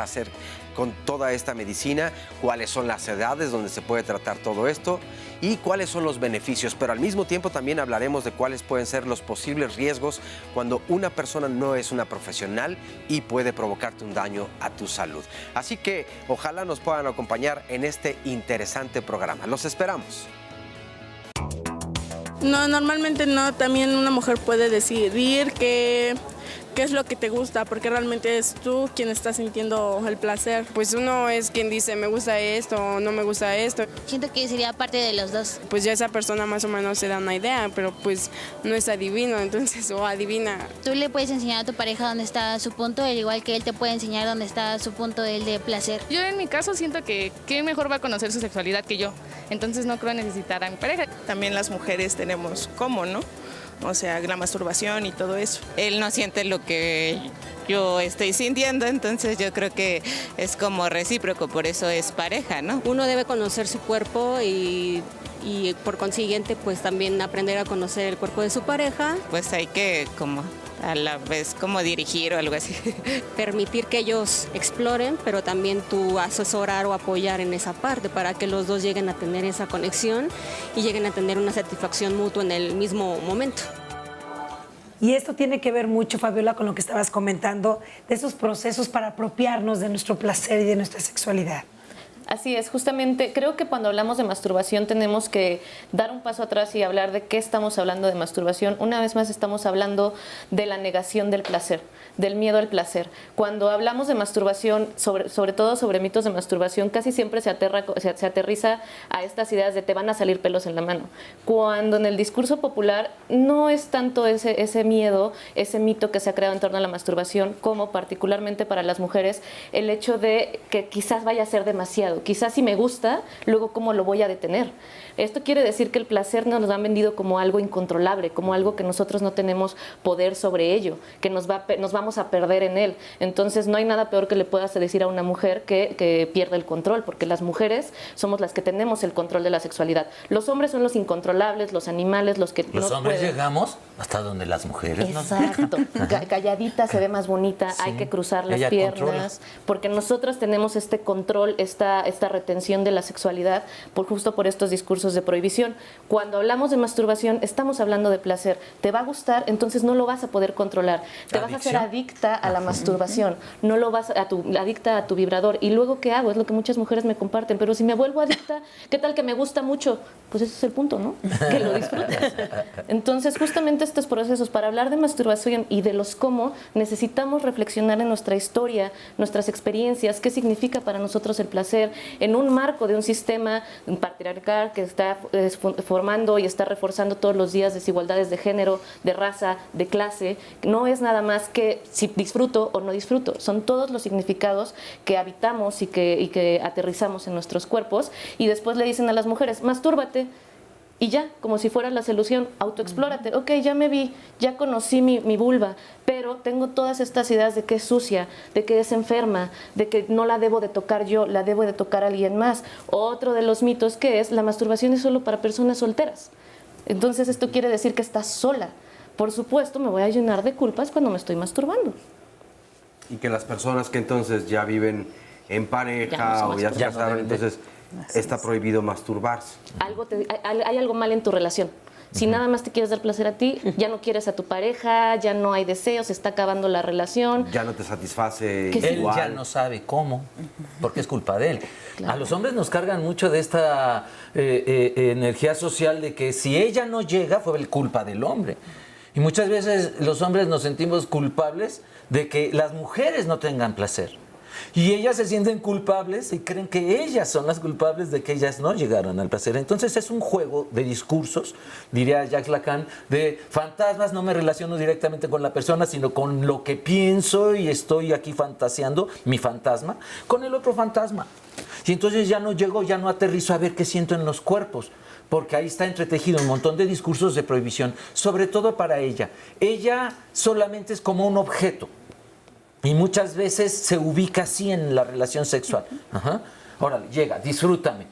con toda esta medicina, cuáles son las edades donde se puede tratar todo esto y cuáles son los beneficios, pero al mismo tiempo también hablaremos de cuáles pueden ser los posibles riesgos cuando una persona no es una profesional y puede provocarte un daño a tu salud. Así que ojalá nos puedan acompañar en este interesante programa. Los esperamos. No, normalmente no. También una mujer puede decidir qué es lo que te gusta, porque realmente es tú quien está sintiendo el placer. Pues uno es quien dice me gusta esto o no me gusta esto. Siento que sería parte de los dos. Pues ya esa persona más o menos se da una idea, pero pues no es adivino, entonces, o adivina. Tú le puedes enseñar a tu pareja dónde está su punto, al igual que él te puede enseñar dónde está su punto de placer. Yo en mi caso siento que qué mejor va a conocer su sexualidad que yo, entonces no creo necesitar a mi pareja. También las mujeres tenemos cómo, ¿no? O sea, la masturbación y todo eso. Él no siente lo que yo estoy sintiendo, entonces yo creo que es como recíproco, por eso es pareja, ¿no? Uno debe conocer su cuerpo y por consiguiente pues también aprender a conocer el cuerpo de su pareja. Pues hay que como a la vez como dirigir o algo así. Permitir que ellos exploren, pero también tú asesorar o apoyar en esa parte para que los dos lleguen a tener esa conexión y lleguen a tener una satisfacción mutua en el mismo momento. Y esto tiene que ver mucho, Fabiola, con lo que estabas comentando, de esos procesos para apropiarnos de nuestro placer y de nuestra sexualidad. Así es, justamente creo que cuando hablamos de masturbación tenemos que dar un paso atrás y hablar de qué estamos hablando de masturbación. Una vez más estamos hablando de la negación del placer, del miedo al placer. Cuando hablamos de masturbación, sobre todo sobre mitos de masturbación, casi siempre se aterriza a estas ideas de te van a salir pelos en la mano. Cuando en el discurso popular no es tanto ese miedo, ese mito que se ha creado en torno a la masturbación, como particularmente para las mujeres, el hecho de que quizás vaya a ser demasiado. Quizás si me gusta, luego ¿cómo lo voy a detener? Esto quiere decir que el placer nos lo han vendido como algo incontrolable, como algo que nosotros no tenemos poder sobre ello, que nos vamos a perder en él. Entonces no hay nada peor que le puedas decir a una mujer que pierda el control, porque las mujeres somos las que tenemos el control de la sexualidad. Los hombres son los incontrolables, los animales, los que los no hombres pueden. Llegamos hasta donde las mujeres. Exacto. Calladita se ve más bonita, Sí. hay que cruzar las Ella piernas, controla. porque nosotras tenemos este control, esta retención de la sexualidad justo por estos discursos de prohibición. Cuando hablamos de masturbación, estamos hablando de placer. Te va a gustar, entonces no lo vas a poder controlar. Te vas a hacer adicta a la masturbación, no lo vas adicta a tu vibrador. ¿Y luego qué hago? Es lo que muchas mujeres me comparten. Pero si me vuelvo adicta, ¿qué tal que me gusta mucho? Pues ese es el punto, ¿no? Que lo disfrutes. Entonces, justamente estos procesos, para hablar de masturbación y de los cómo, necesitamos reflexionar en nuestra historia, nuestras experiencias, qué significa para nosotros el placer, en un marco de un sistema patriarcal que está formando y está reforzando todos los días desigualdades de género, de raza, de clase. No es nada más que si disfruto o no disfruto, son todos los significados que habitamos y que aterrizamos en nuestros cuerpos. Y después le dicen a las mujeres, mastúrbate. Y ya, como si fuera la solución, autoexplórate. Ok, ya me vi, ya conocí mi vulva, pero tengo todas estas ideas de que es sucia, de que es enferma, de que no la debo de tocar yo, la debo de tocar alguien más. Otro de los mitos que es, la masturbación es solo para personas solteras. Entonces esto quiere decir que estás sola. Por supuesto, me voy a llenar de culpas cuando me estoy masturbando. Y que las personas que entonces ya viven en pareja Ya no se o ya se masturban. casaron, entonces está prohibido masturbarse. Hay algo mal en tu relación. Si nada más te quieres dar placer a ti, ya no quieres a tu pareja, ya no hay deseos, se está acabando la relación. Ya no te satisface Él igual. ya no sabe cómo, porque es culpa de él. A los hombres nos cargan mucho de esta energía social de que si ella no llega fue culpa del hombre. Y muchas veces los hombres nos sentimos culpables de que las mujeres no tengan placer. Y ellas se sienten culpables y creen que ellas son las culpables de que ellas no llegaron al placer. Entonces es un juego de discursos, diría Jacques Lacan, de fantasmas. No me relaciono directamente con la persona, sino con lo que pienso y estoy aquí fantaseando, mi fantasma, con el otro fantasma. Y entonces ya no llego, ya no aterrizo a ver qué siento en los cuerpos, porque ahí está entretejido un montón de discursos de prohibición, sobre todo para ella. Ella solamente es como un objeto. Y muchas veces se ubica así en la relación sexual. Ajá. Órale, llega, disfrútame.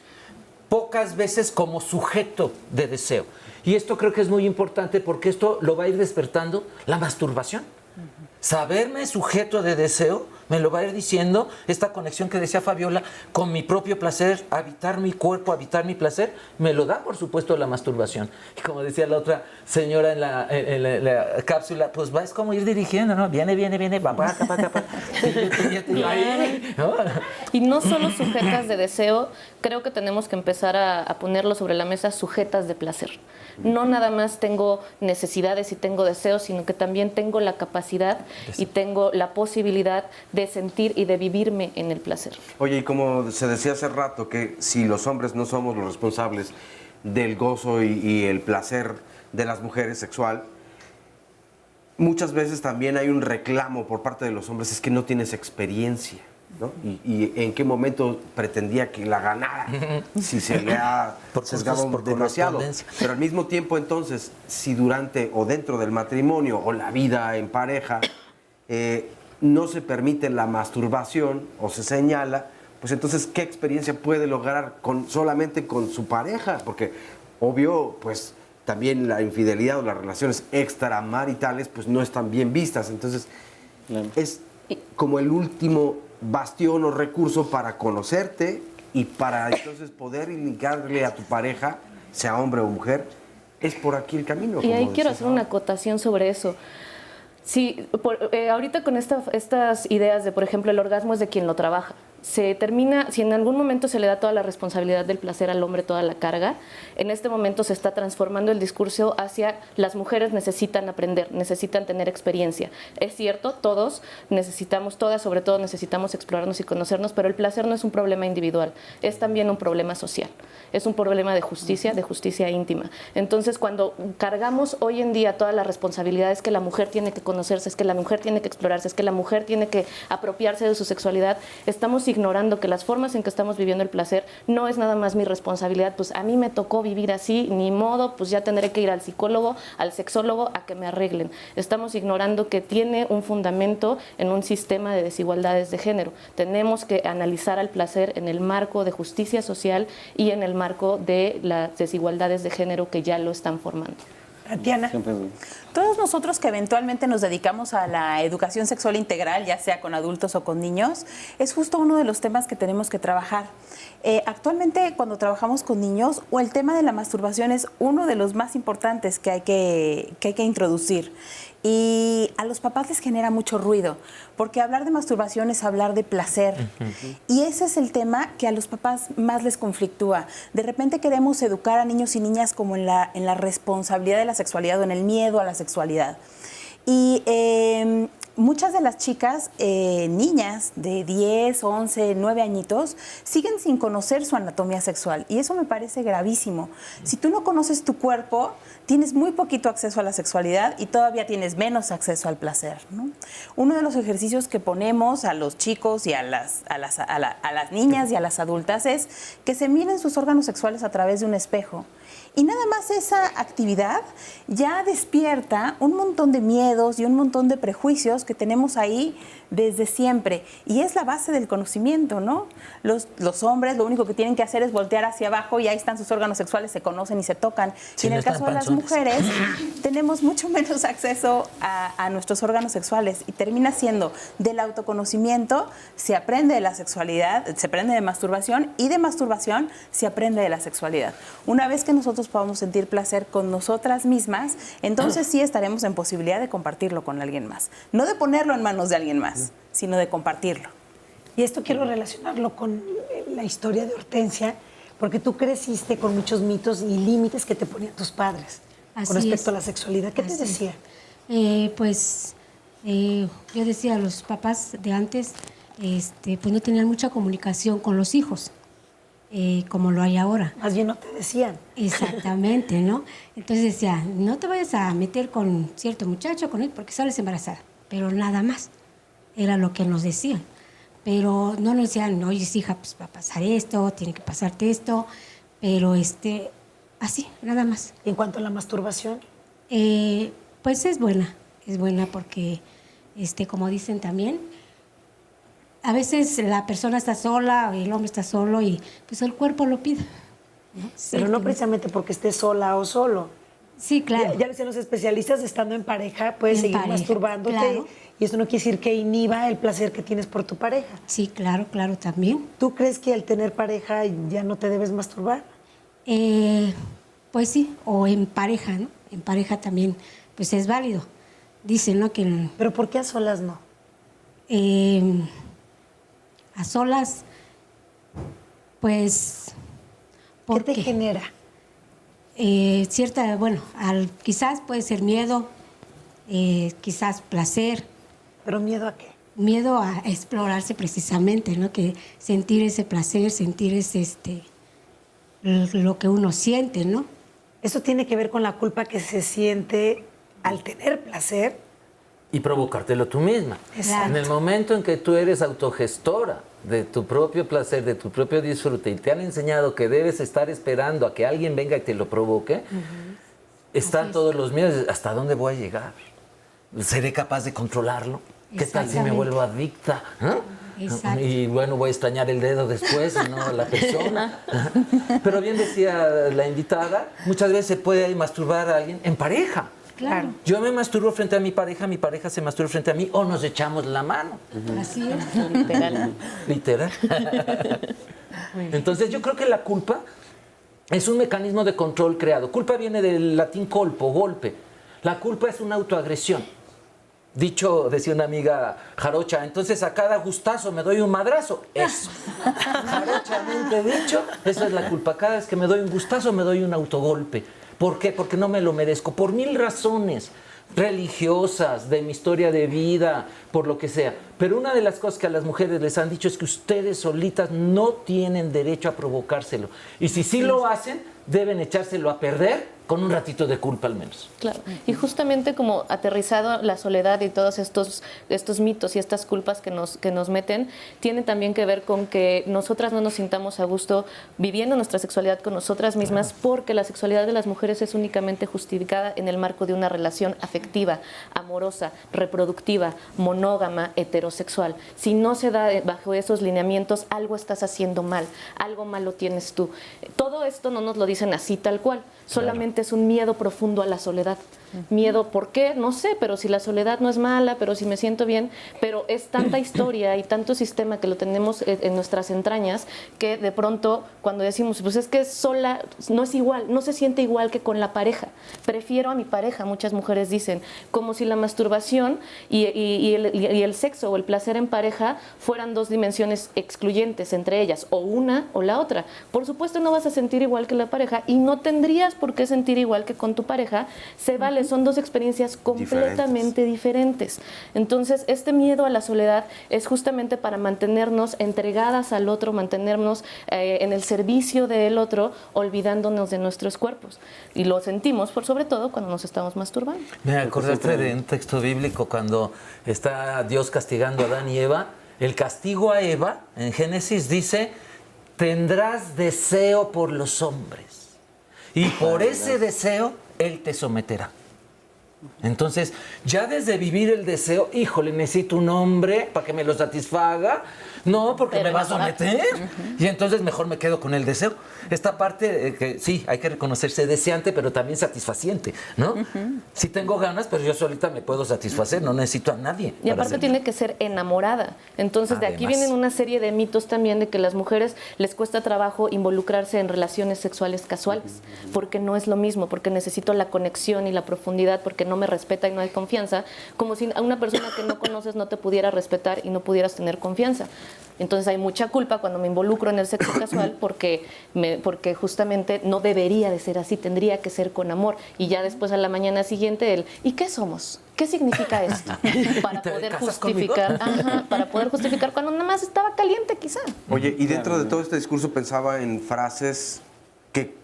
Pocas veces como sujeto de deseo. Y esto creo que es muy importante porque esto lo va a ir despertando la masturbación. Saberme sujeto de deseo me lo va a ir diciendo esta conexión que decía Fabiola con mi propio placer, habitar mi cuerpo, habitar mi placer, me lo da por supuesto la masturbación. Y como decía la otra señora en la cápsula, pues es como ir dirigiendo, ¿no? Viene, va para acá. Y no solo sujetas de deseo, creo que tenemos que empezar a ponerlo sobre la mesa, sujetas de placer. No nada más tengo necesidades y tengo deseos, sino que también tengo la capacidad y tengo la posibilidad de sentir y de vivirme en el placer. Oye, y como se decía hace rato, que si los hombres no somos los responsables del gozo y el placer de las mujeres sexual, muchas veces también hay un reclamo por parte de los hombres, es que no tienes experiencia, ¿no? Y en qué momento pretendía que la ganara, si se le ha sesgado demasiado. Pero al mismo tiempo, entonces, si durante o dentro del matrimonio o la vida en pareja no se permite la masturbación o se señala, pues entonces, ¿qué experiencia puede lograr solamente con su pareja? Porque, obvio, pues también la infidelidad o las relaciones extramaritales pues no están bien vistas. Entonces, es como el último bastión o recurso para conocerte y para entonces poder indicarle a tu pareja, sea hombre o mujer, es por aquí el camino. Y ahí quiero hacer una acotación sobre eso. Sí, ahorita con estas ideas de, por ejemplo, el orgasmo es de quien lo trabaja. Se termina, si en algún momento se le da toda la responsabilidad del placer al hombre, toda la carga, en este momento se está transformando el discurso hacia las mujeres necesitan aprender, necesitan tener experiencia. Es cierto, todas, sobre todo necesitamos explorarnos y conocernos, pero el placer no es un problema individual, es también un problema social, es un problema de justicia íntima. Entonces, cuando cargamos hoy en día toda la responsabilidad es que la mujer tiene que conocerse, es que la mujer tiene que explorarse, es que la mujer tiene que apropiarse de su sexualidad, estamos ignorando que las formas en que estamos viviendo el placer no es nada más mi responsabilidad, pues a mí me tocó vivir así, ni modo, pues ya tendré que ir al psicólogo, al sexólogo a que me arreglen. Estamos ignorando que tiene un fundamento en un sistema de desigualdades de género. Tenemos que analizar al placer en el marco de justicia social y en el marco de las desigualdades de género que ya lo están formando. Tatiana. Todos nosotros que eventualmente nos dedicamos a la educación sexual integral, ya sea con adultos o con niños, es justo uno de los temas que tenemos que trabajar. Actualmente, cuando trabajamos con niños, el tema de la masturbación es uno de los más importantes que hay que introducir. Y a los papás les genera mucho ruido, porque hablar de masturbación es hablar de placer. Y ese es el tema que a los papás más les conflictúa. De repente queremos educar a niños y niñas como en la responsabilidad de la sexualidad o en el miedo a la sexualidad. Y muchas de las chicas, niñas de 10, 11, 9 añitos, siguen sin conocer su anatomía sexual. Y eso me parece gravísimo. Si tú no conoces tu cuerpo, tienes muy poquito acceso a la sexualidad y todavía tienes menos acceso al placer, ¿no? Uno de los ejercicios que ponemos a los chicos y a las niñas y a las adultas es que se miren sus órganos sexuales a través de un espejo. Y nada más esa actividad ya despierta un montón de miedos y un montón de prejuicios arraigados que tenemos ahí desde siempre. Y es la base del conocimiento, ¿no? Los hombres lo único que tienen que hacer es voltear hacia abajo y ahí están sus órganos sexuales, se conocen y se tocan. Sí, y en no el caso de las panzones. mujeres, tenemos mucho menos acceso a nuestros órganos sexuales y termina siendo del autoconocimiento, se aprende de la sexualidad, se aprende de masturbación y de masturbación se aprende de la sexualidad. Una vez que nosotros podamos sentir placer con nosotras mismas, entonces sí estaremos en posibilidad de compartirlo con alguien más. No de ponerlo en manos de alguien más, sino de compartirlo. Y esto quiero relacionarlo con la historia de Hortensia, porque tú creciste con muchos mitos y límites que te ponían tus padres Así con respecto es. a la sexualidad. ¿Qué te Así es. decían? Yo decía, los papás de antes pues no tenían mucha comunicación con los hijos, como lo hay ahora. Más bien no te decían. Exactamente, ¿no? Entonces decía, no te vayas a meter con cierto muchacho, con él, porque sales embarazada. Pero nada más, era lo que nos decían. Pero no nos decían, oye, hija, pues va a pasar esto, tiene que pasarte esto, pero así, nada más. ¿Y en cuanto a la masturbación? Pues es buena porque, como dicen también, a veces la persona está sola, o el hombre está solo y pues el cuerpo lo pide, ¿no? Pero no precisamente porque estés sola o solo. Sí, claro. Ya lo decían los especialistas, estando en pareja, puedes En seguir pareja, masturbándote. claro. Y eso no quiere decir que inhiba el placer que tienes por tu pareja. Sí, claro, también. ¿Tú crees que al tener pareja ya no te debes masturbar? Pues sí, o en pareja, ¿no? En pareja también, pues es válido. Dicen, ¿no? Que ¿Pero por qué a solas no? A solas, pues... ¿Qué te genera? Quizás puede ser miedo, quizás placer. ¿Pero miedo a qué? Miedo a explorarse precisamente, ¿no? Que sentir ese placer, sentir lo que uno siente, ¿no? Eso tiene que ver con la culpa que se siente al tener placer. Y provocártelo tú misma. Exacto. En el momento en que tú eres autogestora de tu propio placer, de tu propio disfrute, y te han enseñado que debes estar esperando a que alguien venga y te lo provoque, están todos los miedos. ¿Hasta dónde voy a llegar? ¿Seré capaz de controlarlo? ¿Qué tal si me vuelvo adicta? Exacto. Y bueno, voy a extrañar el dedo después, no a la persona. Pero bien decía la invitada, muchas veces se puede masturbar a alguien en pareja. Claro. Yo me masturbo frente a mi pareja se masturba frente a mí, o nos echamos la mano. Así es. Literal. Entonces yo creo que la culpa es un mecanismo de control creado. Culpa viene del latín colpo, golpe. La culpa es una autoagresión. Dicho, decía una amiga jarocha, entonces a cada gustazo me doy un madrazo. Eso. Jarochamente dicho, eso es la culpa. Cada vez que me doy un gustazo me doy un autogolpe. ¿Por qué? Porque no me lo merezco. Por 1000 razones religiosas, de mi historia de vida, por lo que sea. Pero una de las cosas que a las mujeres les han dicho es que ustedes solitas no tienen derecho a provocárselo. Y si sí lo hacen, deben echárselo a perder con un ratito de culpa al menos. Claro, y justamente como aterrizado la soledad y todos estos mitos y estas culpas que nos meten, tiene también que ver con que nosotras no nos sintamos a gusto viviendo nuestra sexualidad con nosotras mismas, porque la sexualidad de las mujeres es únicamente justificada en el marco de una relación afectiva, amorosa, reproductiva, monógama, heterosexual. Si no se da bajo esos lineamientos, algo estás haciendo mal, algo malo tienes tú. Todo esto no nos lo dicen así tal cual, solamente es un miedo profundo a la soledad. Miedo, ¿por qué? No sé, pero si la soledad no es mala, pero si me siento bien, pero es tanta historia y tanto sistema que lo tenemos en nuestras entrañas, que de pronto cuando decimos, pues es que sola no es igual, no se siente igual que con la pareja. Prefiero a mi pareja, muchas mujeres dicen, como si la masturbación y el sexo o el placer en pareja fueran dos dimensiones excluyentes entre ellas, o una o la otra. Por supuesto no vas a sentir igual que la pareja y no tendrías por qué sentir igual que con tu pareja, se vale, son dos experiencias completamente diferentes. Entonces, este miedo a la soledad es justamente para mantenernos entregadas al otro, mantenernos en el servicio del otro, olvidándonos de nuestros cuerpos. Y lo sentimos, por sobre todo, cuando nos estamos masturbando. Me acordaste de un texto bíblico cuando está Dios castigando a Adán y Eva. El castigo a Eva, en Génesis, dice, tendrás deseo por los hombres. Y por ese deseo, Él te someterá. Entonces, ya desde vivir el deseo, híjole, necesito un hombre para que me lo satisfaga. No, porque me va a someter. Y entonces mejor me quedo con el deseo. Esta parte que sí, hay que reconocerse deseante, pero también satisfaciente, ¿no? Sí tengo ganas, pero yo solita me puedo satisfacer, no necesito a nadie. Y aparte tiene que ser enamorada. Entonces, de aquí Además. vienen una serie de mitos también de que las mujeres les cuesta trabajo involucrarse en relaciones sexuales casuales, porque no es lo mismo, porque necesito la conexión y la profundidad, porque no me respeta y no hay confianza, como si a una persona que no conoces no te pudiera respetar y no pudieras tener confianza. Entonces hay mucha culpa cuando me involucro en el sexo casual porque justamente no debería de ser así, tendría que ser con amor. Y ya después a la mañana siguiente ¿y qué somos? ¿Qué significa esto? Para poder justificar, para poder justificar cuando nada más estaba caliente quizá. Oye, y dentro de todo este discurso pensaba en frases que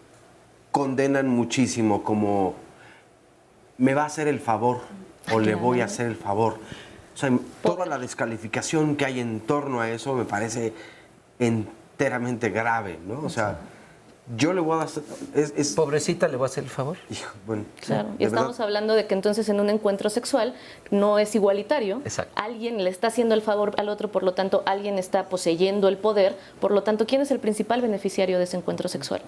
condenan muchísimo, como me va a hacer el favor o le voy a hacer el favor. O sea, toda la descalificación que hay en torno a eso me parece enteramente grave, ¿no? O sea, yo le voy a hacer... Pobrecita, ¿le voy a hacer el favor? Hijo, bueno, Claro, sí, y estamos hablando de que entonces en un encuentro sexual no es igualitario. Exacto. Alguien le está haciendo el favor al otro, por lo tanto, alguien está poseyendo el poder. Por lo tanto, ¿quién es el principal beneficiario de ese encuentro sexual?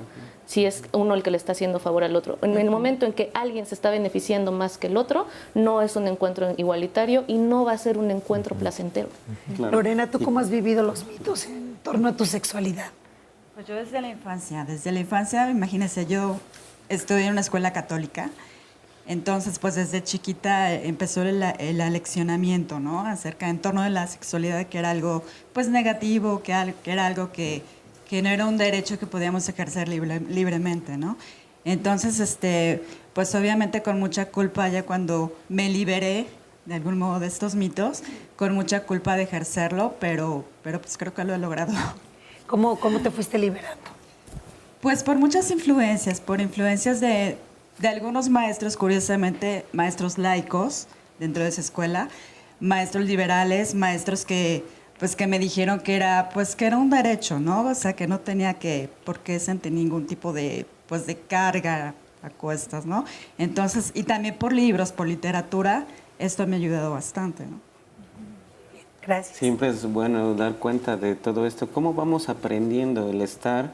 Si es uno el que le está haciendo favor al otro. En el momento en que alguien se está beneficiando más que el otro, no es un encuentro igualitario y no va a ser un encuentro placentero. Lorena, ¿tú cómo has vivido los mitos en torno a tu sexualidad? Pues yo desde la infancia, imagínense, yo estudié en una escuela católica, entonces pues desde chiquita empezó el aleccionamiento, ¿no? Acerca en torno de la sexualidad, que era algo pues negativo, que era algo que no era un derecho que podíamos ejercer libremente, ¿no? Entonces, pues obviamente con mucha culpa ya cuando me liberé de algún modo de estos mitos, con mucha culpa de ejercerlo, pero pues creo que lo he logrado. ¿Cómo te fuiste liberando? Pues por muchas influencias, por influencias de algunos maestros, curiosamente, maestros laicos dentro de esa escuela, maestros liberales, maestros que me dijeron que era un derecho, ¿no? O sea, que no tenía por qué sentir ningún tipo de carga a cuestas, ¿no? Entonces, y también por libros, por literatura, esto me ha ayudado bastante, ¿no? Gracias. Siempre es bueno dar cuenta de todo esto, cómo vamos aprendiendo el estar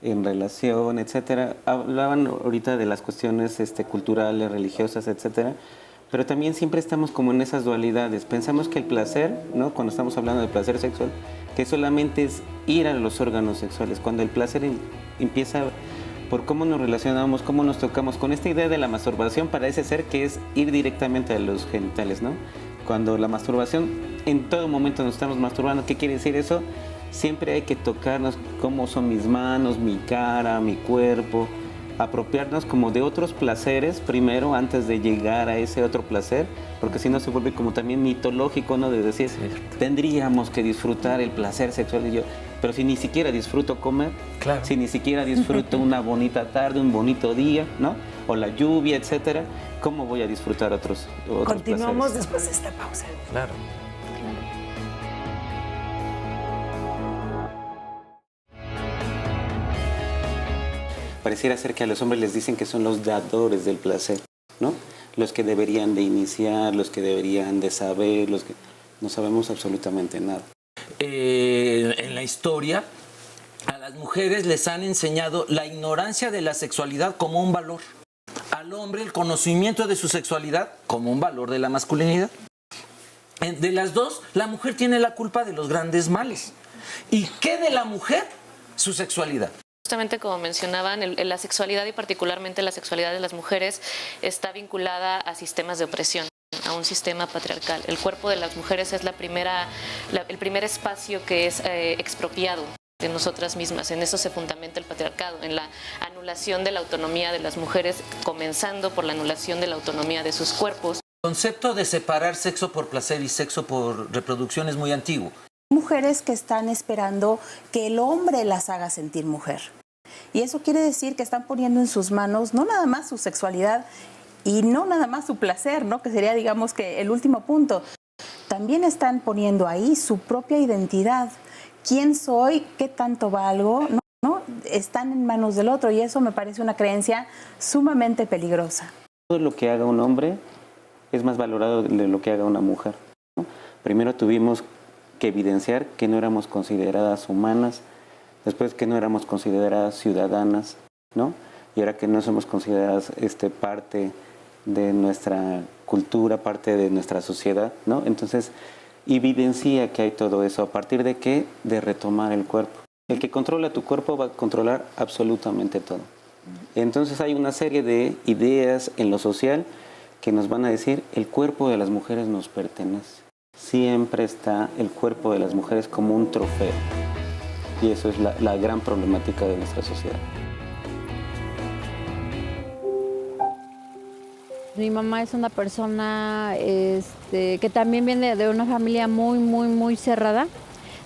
en relación, etcétera. Hablaban ahorita de las cuestiones culturales, religiosas, etcétera, pero también siempre estamos como en esas dualidades. Pensamos que el placer, ¿no? Cuando estamos hablando de placer sexual, que solamente es ir a los órganos sexuales, cuando el placer empieza por cómo nos relacionamos, cómo nos tocamos. Con esta idea de la masturbación parece ser que es ir directamente a los genitales, ¿no? Cuando la masturbación, en todo momento nos estamos masturbando. ¿Qué quiere decir eso? Siempre hay que tocarnos cómo son mis manos, mi cara, mi cuerpo, apropiarnos como de otros placeres primero antes de llegar a ese otro placer, porque si no se vuelve como también mitológico, ¿no? De decir, tendríamos que disfrutar el placer sexual, pero si ni siquiera disfruto comer, si ni siquiera disfruto una bonita tarde, un bonito día, ¿no? O la lluvia, etcétera, ¿cómo voy a disfrutar otros Continuamos placeres? después de esta pausa. Claro. Pareciera ser que a los hombres les dicen que son los dadores del placer, ¿no? Los que deberían de iniciar, los que deberían de saber, los que no sabemos absolutamente nada. En la historia, a las mujeres les han enseñado la ignorancia de la sexualidad como un valor. Al hombre el conocimiento de su sexualidad como un valor de la masculinidad. De las dos, la mujer tiene la culpa de los grandes males. ¿Y qué de la mujer? Su sexualidad. Justamente como mencionaban, la sexualidad y particularmente la sexualidad de las mujeres está vinculada a sistemas de opresión, a un sistema patriarcal. El cuerpo de las mujeres es el primer espacio que es expropiado de nosotras mismas. En eso se fundamenta el patriarcado, en la anulación de la autonomía de las mujeres, comenzando por la anulación de la autonomía de sus cuerpos. El concepto de separar sexo por placer y sexo por reproducción es muy antiguo. Mujeres que están esperando que el hombre las haga sentir mujer. Y eso quiere decir que están poniendo en sus manos no nada más su sexualidad y no nada más su placer, ¿no? Que sería, digamos, que el último punto. También están poniendo ahí su propia identidad. ¿Quién soy? ¿Qué tanto valgo? ¿No? Están en manos del otro y eso me parece una creencia sumamente peligrosa. Todo lo que haga un hombre es más valorado de lo que haga una mujer, ¿no? Primero tuvimos que evidenciar que no éramos consideradas humanas, después que no éramos consideradas ciudadanas, ¿no? Y ahora que no somos consideradas parte de nuestra cultura, parte de nuestra sociedad, ¿no? Entonces, evidencia que hay todo eso. ¿A partir de qué? De retomar el cuerpo. El que controla tu cuerpo va a controlar absolutamente todo. Entonces hay una serie de ideas en lo social que nos van a decir el cuerpo de las mujeres nos pertenece. Siempre está el cuerpo de las mujeres como un trofeo. Y eso es la gran problemática de nuestra sociedad. Mi mamá es una persona que también viene de una familia muy, muy, muy cerrada,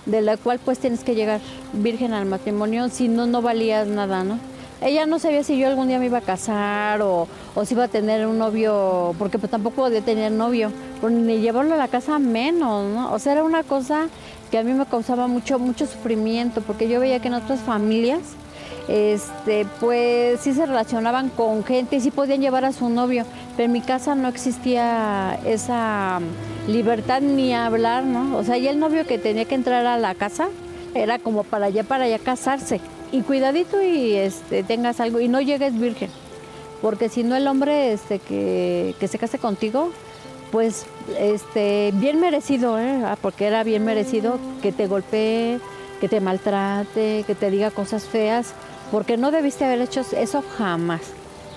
de la cual pues tienes que llegar virgen al matrimonio, si no, no valías nada, ¿no? Ella no sabía si yo algún día me iba a casar o si iba a tener un novio, porque pues tampoco podía tener novio, pero ni llevarlo a la casa menos, ¿no? O sea, era una cosa que a mí me causaba mucho sufrimiento, porque yo veía que en otras familias pues sí se relacionaban con gente y sí podían llevar a su novio, pero en mi casa no existía esa libertad ni hablar, ¿no? O sea, y el novio que tenía que entrar a la casa era como para allá casarse. Y cuidadito y tengas algo y no llegues virgen, porque si no el hombre que se case contigo, pues bien merecido, porque era bien merecido que te golpee, que te maltrate, que te diga cosas feas, porque no debiste haber hecho eso jamás.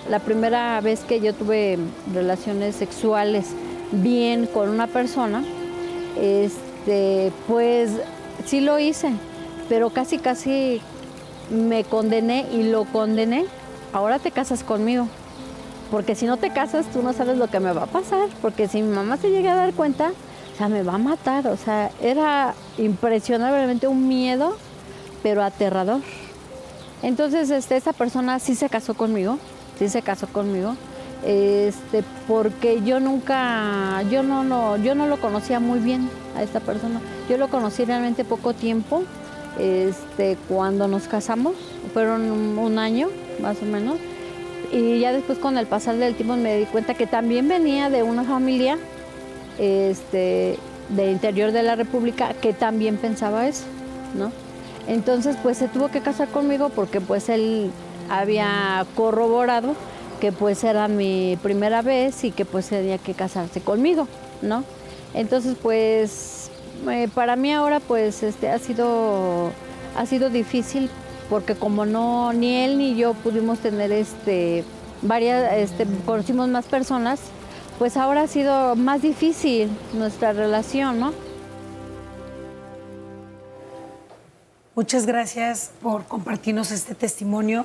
La primera vez que yo tuve relaciones sexuales bien con una persona, pues sí lo hice, pero casi me condené y lo condené. Ahora te casas conmigo, porque si no te casas tú no sabes lo que me va a pasar, porque si mi mamá se llega a dar cuenta, o sea, me va a matar. O sea, era impresionablemente un miedo, pero aterrador. Entonces, esa persona sí se casó conmigo, porque yo no lo conocía muy bien a esta persona. Yo lo conocí realmente poco tiempo, cuando nos casamos, fueron un año más o menos, y ya después con el pasar del tiempo me di cuenta que también venía de una familia del interior de la República que también pensaba eso, ¿no? Entonces pues se tuvo que casar conmigo porque pues él había corroborado que pues era mi primera vez y que pues tenía que casarse conmigo, ¿no? Entonces pues para mí ahora pues ha sido difícil porque como no ni él ni yo pudimos tener conocimos más personas, pues ahora ha sido más difícil nuestra relación, ¿no? Muchas gracias por compartirnos este testimonio,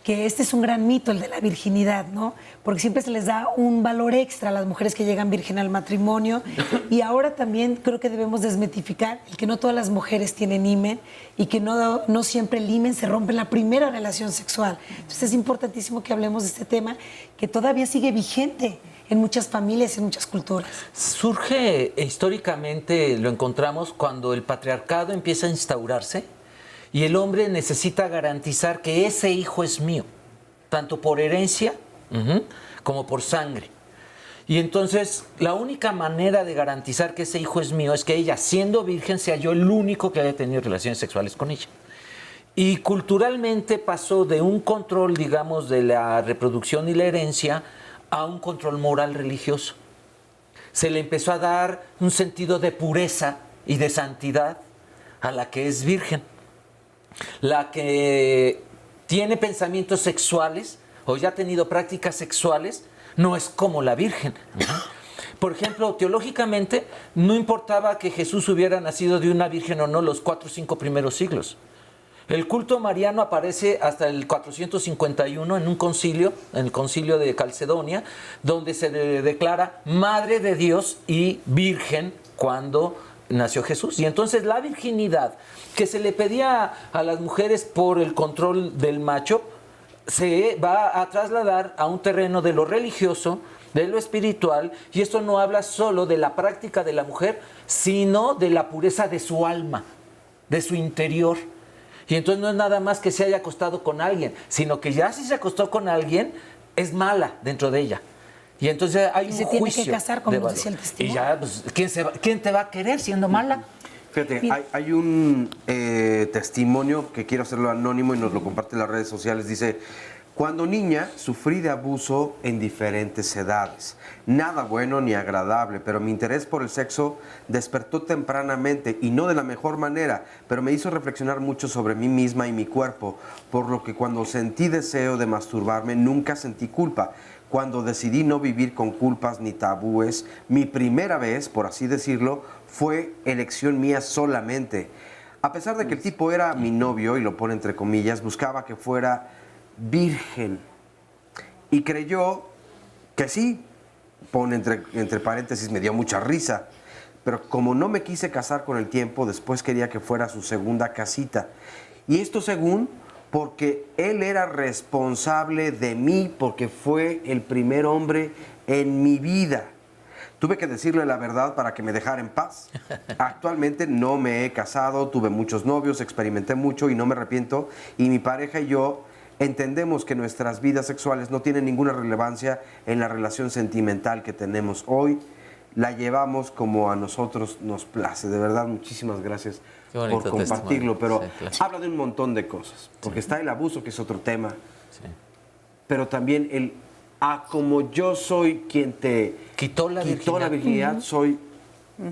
que este es un gran mito, el de la virginidad, ¿no? Porque siempre se les da un valor extra a las mujeres que llegan virgen al matrimonio. Y ahora también creo que debemos desmitificar el que no todas las mujeres tienen himen y que no siempre el himen se rompe en la primera relación sexual. Entonces es importantísimo que hablemos de este tema que todavía sigue vigente en muchas familias y en muchas culturas. Surge históricamente, lo encontramos cuando el patriarcado empieza a instaurarse y el hombre necesita garantizar que ese hijo es mío, tanto por herencia como por sangre. Y entonces la única manera de garantizar que ese hijo es mío es que ella, siendo virgen, sea yo el único que haya tenido relaciones sexuales con ella. Y culturalmente pasó de un control, digamos, de la reproducción y la herencia a un control moral religioso. Se le empezó a dar un sentido de pureza y de santidad a la que es virgen. La que tiene pensamientos sexuales o ya ha tenido prácticas sexuales no es como la virgen. Por ejemplo, teológicamente no importaba que Jesús hubiera nacido de una virgen o no los 4 o 5 primeros siglos. El culto mariano aparece hasta el 451 en un concilio, en el concilio de Calcedonia, donde se declara Madre de Dios y Virgen cuando nació Jesús. Y entonces la virginidad que se le pedía a las mujeres por el control del macho se va a trasladar a un terreno de lo religioso, de lo espiritual, y esto no habla solo de la práctica de la mujer, sino de la pureza de su alma, de su interior. Y entonces no es nada más que se haya acostado con alguien, sino que ya si se acostó con alguien, es mala dentro de ella. Y entonces hay Y un se tiene que juicio casar, como de nos valor. decía el testimonio. Y ya, pues, ¿quién te va a querer siendo mala? Fíjate, hay un testimonio que quiero hacerlo anónimo y nos lo comparte en las redes sociales. Dice, cuando niña sufrí de abuso en diferentes edades. Nada bueno ni agradable, pero mi interés por el sexo despertó tempranamente y no de la mejor manera, pero me hizo reflexionar mucho sobre mí misma y mi cuerpo, por lo que cuando sentí deseo de masturbarme nunca sentí culpa. Cuando decidí no vivir con culpas ni tabúes, mi primera vez, por así decirlo, fue elección mía solamente. A pesar de que el tipo era mi novio, y lo pone entre comillas, buscaba que fuera virgen. Y creyó que sí, pone entre paréntesis, me dio mucha risa. Pero como no me quise casar con el tiempo, después quería que fuera su segunda casita. Y esto según porque él era responsable de mí, porque fue el primer hombre en mi vida. Tuve que decirle la verdad para que me dejara en paz. Actualmente no me he casado, tuve muchos novios, experimenté mucho y no me arrepiento. Y mi pareja y yo entendemos que nuestras vidas sexuales no tienen ninguna relevancia en la relación sentimental que tenemos hoy. La llevamos como a nosotros nos place. De verdad, muchísimas gracias por compartirlo. Pero sí, claro. habla de un montón de cosas. Porque está el abuso, que es otro tema. Pero también el como yo soy quien te quitó la virginidad, soy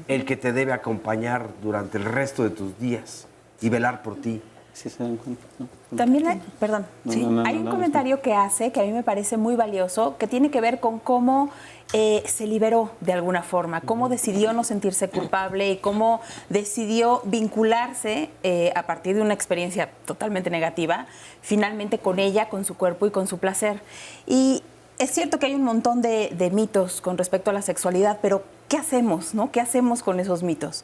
el que te debe acompañar durante el resto de tus días y velar por ti. Sí, se dan cuenta, ¿no? También hay, perdón, No, sí, no, hay no, un no, comentario que hace que a mí me parece muy valioso, que tiene que ver con cómo se liberó de alguna forma, cómo decidió no sentirse culpable y cómo decidió vincularse a partir de una experiencia totalmente negativa, finalmente con ella, con su cuerpo y con su placer. Y es cierto que hay un montón de mitos con respecto a la sexualidad, pero ¿qué hacemos, no? ¿Qué hacemos con esos mitos?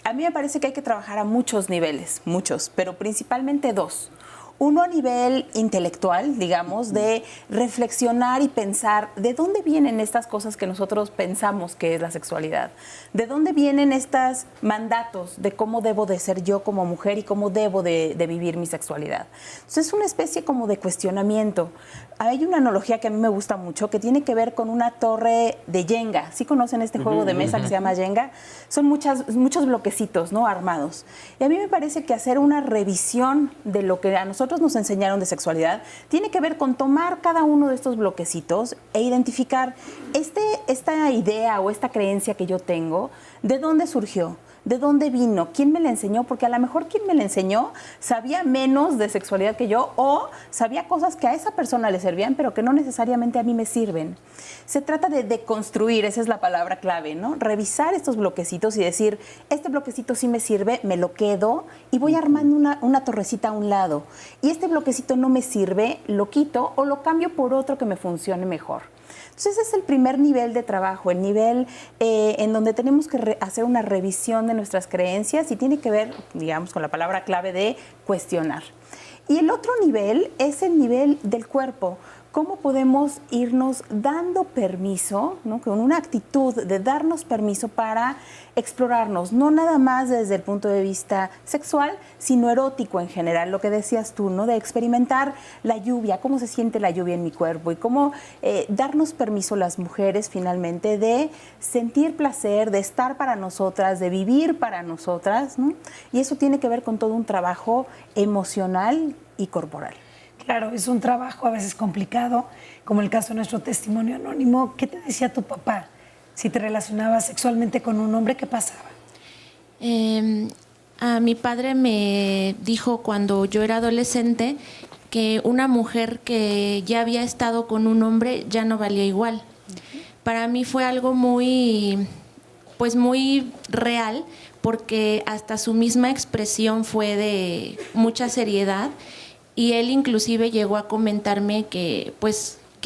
A mí me parece que hay que trabajar a muchos niveles, muchos, pero principalmente dos. Uno a nivel intelectual, digamos, de reflexionar y pensar de dónde vienen estas cosas que nosotros pensamos que es la sexualidad, de dónde vienen estos mandatos de cómo debo de ser yo como mujer y cómo debo de vivir mi sexualidad. Entonces es una especie como de cuestionamiento. Hay una analogía que a mí me gusta mucho que tiene que ver con una torre de Jenga. ¿Sí conocen este juego de mesa que se llama Jenga? Son muchos bloquecitos, ¿no? Armados. Y a mí me parece que hacer una revisión de lo que a nosotros nos enseñaron de sexualidad tiene que ver con tomar cada uno de estos bloquecitos e identificar esta idea o esta creencia que yo tengo, ¿de dónde surgió? ¿De dónde vino? ¿Quién me la enseñó? Porque a lo mejor quien me la enseñó sabía menos de sexualidad que yo o sabía cosas que a esa persona le servían, pero que no necesariamente a mí me sirven. Se trata de deconstruir, esa es la palabra clave, ¿no? Revisar estos bloquecitos y decir, este bloquecito sí me sirve, me lo quedo y voy armando una torrecita a un lado. Y este bloquecito no me sirve, lo quito o lo cambio por otro que me funcione mejor. Entonces ese es el primer nivel de trabajo, el nivel en donde tenemos que hacer una revisión de nuestras creencias y tiene que ver, digamos, con la palabra clave de cuestionar. Y el otro nivel es el nivel del cuerpo. ¿Cómo podemos irnos dando permiso, ¿no? Con una actitud de darnos permiso para explorarnos, no nada más desde el punto de vista sexual, sino erótico en general, lo que decías tú, ¿no? De experimentar la lluvia, cómo se siente la lluvia en mi cuerpo y cómo darnos permiso las mujeres finalmente de sentir placer, de estar para nosotras, de vivir para nosotras, ¿no? Y eso tiene que ver con todo un trabajo emocional y corporal. Claro, es un trabajo a veces complicado, como el caso de nuestro testimonio anónimo. ¿Qué te decía tu papá? Si te relacionabas sexualmente con un hombre, ¿qué pasaba? A mi padre me dijo cuando yo era adolescente que una mujer que ya había estado con un hombre ya no valía igual. Para mí fue algo muy real, porque hasta su misma expresión fue de mucha seriedad. Y él inclusive llegó a comentarme que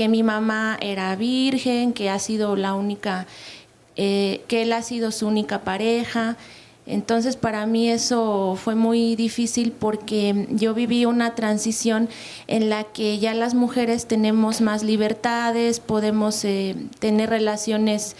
mi mamá era virgen, que ha sido la única, que él ha sido su única pareja. Entonces para mí eso fue muy difícil porque yo viví una transición en la que ya las mujeres tenemos más libertades, podemos tener relaciones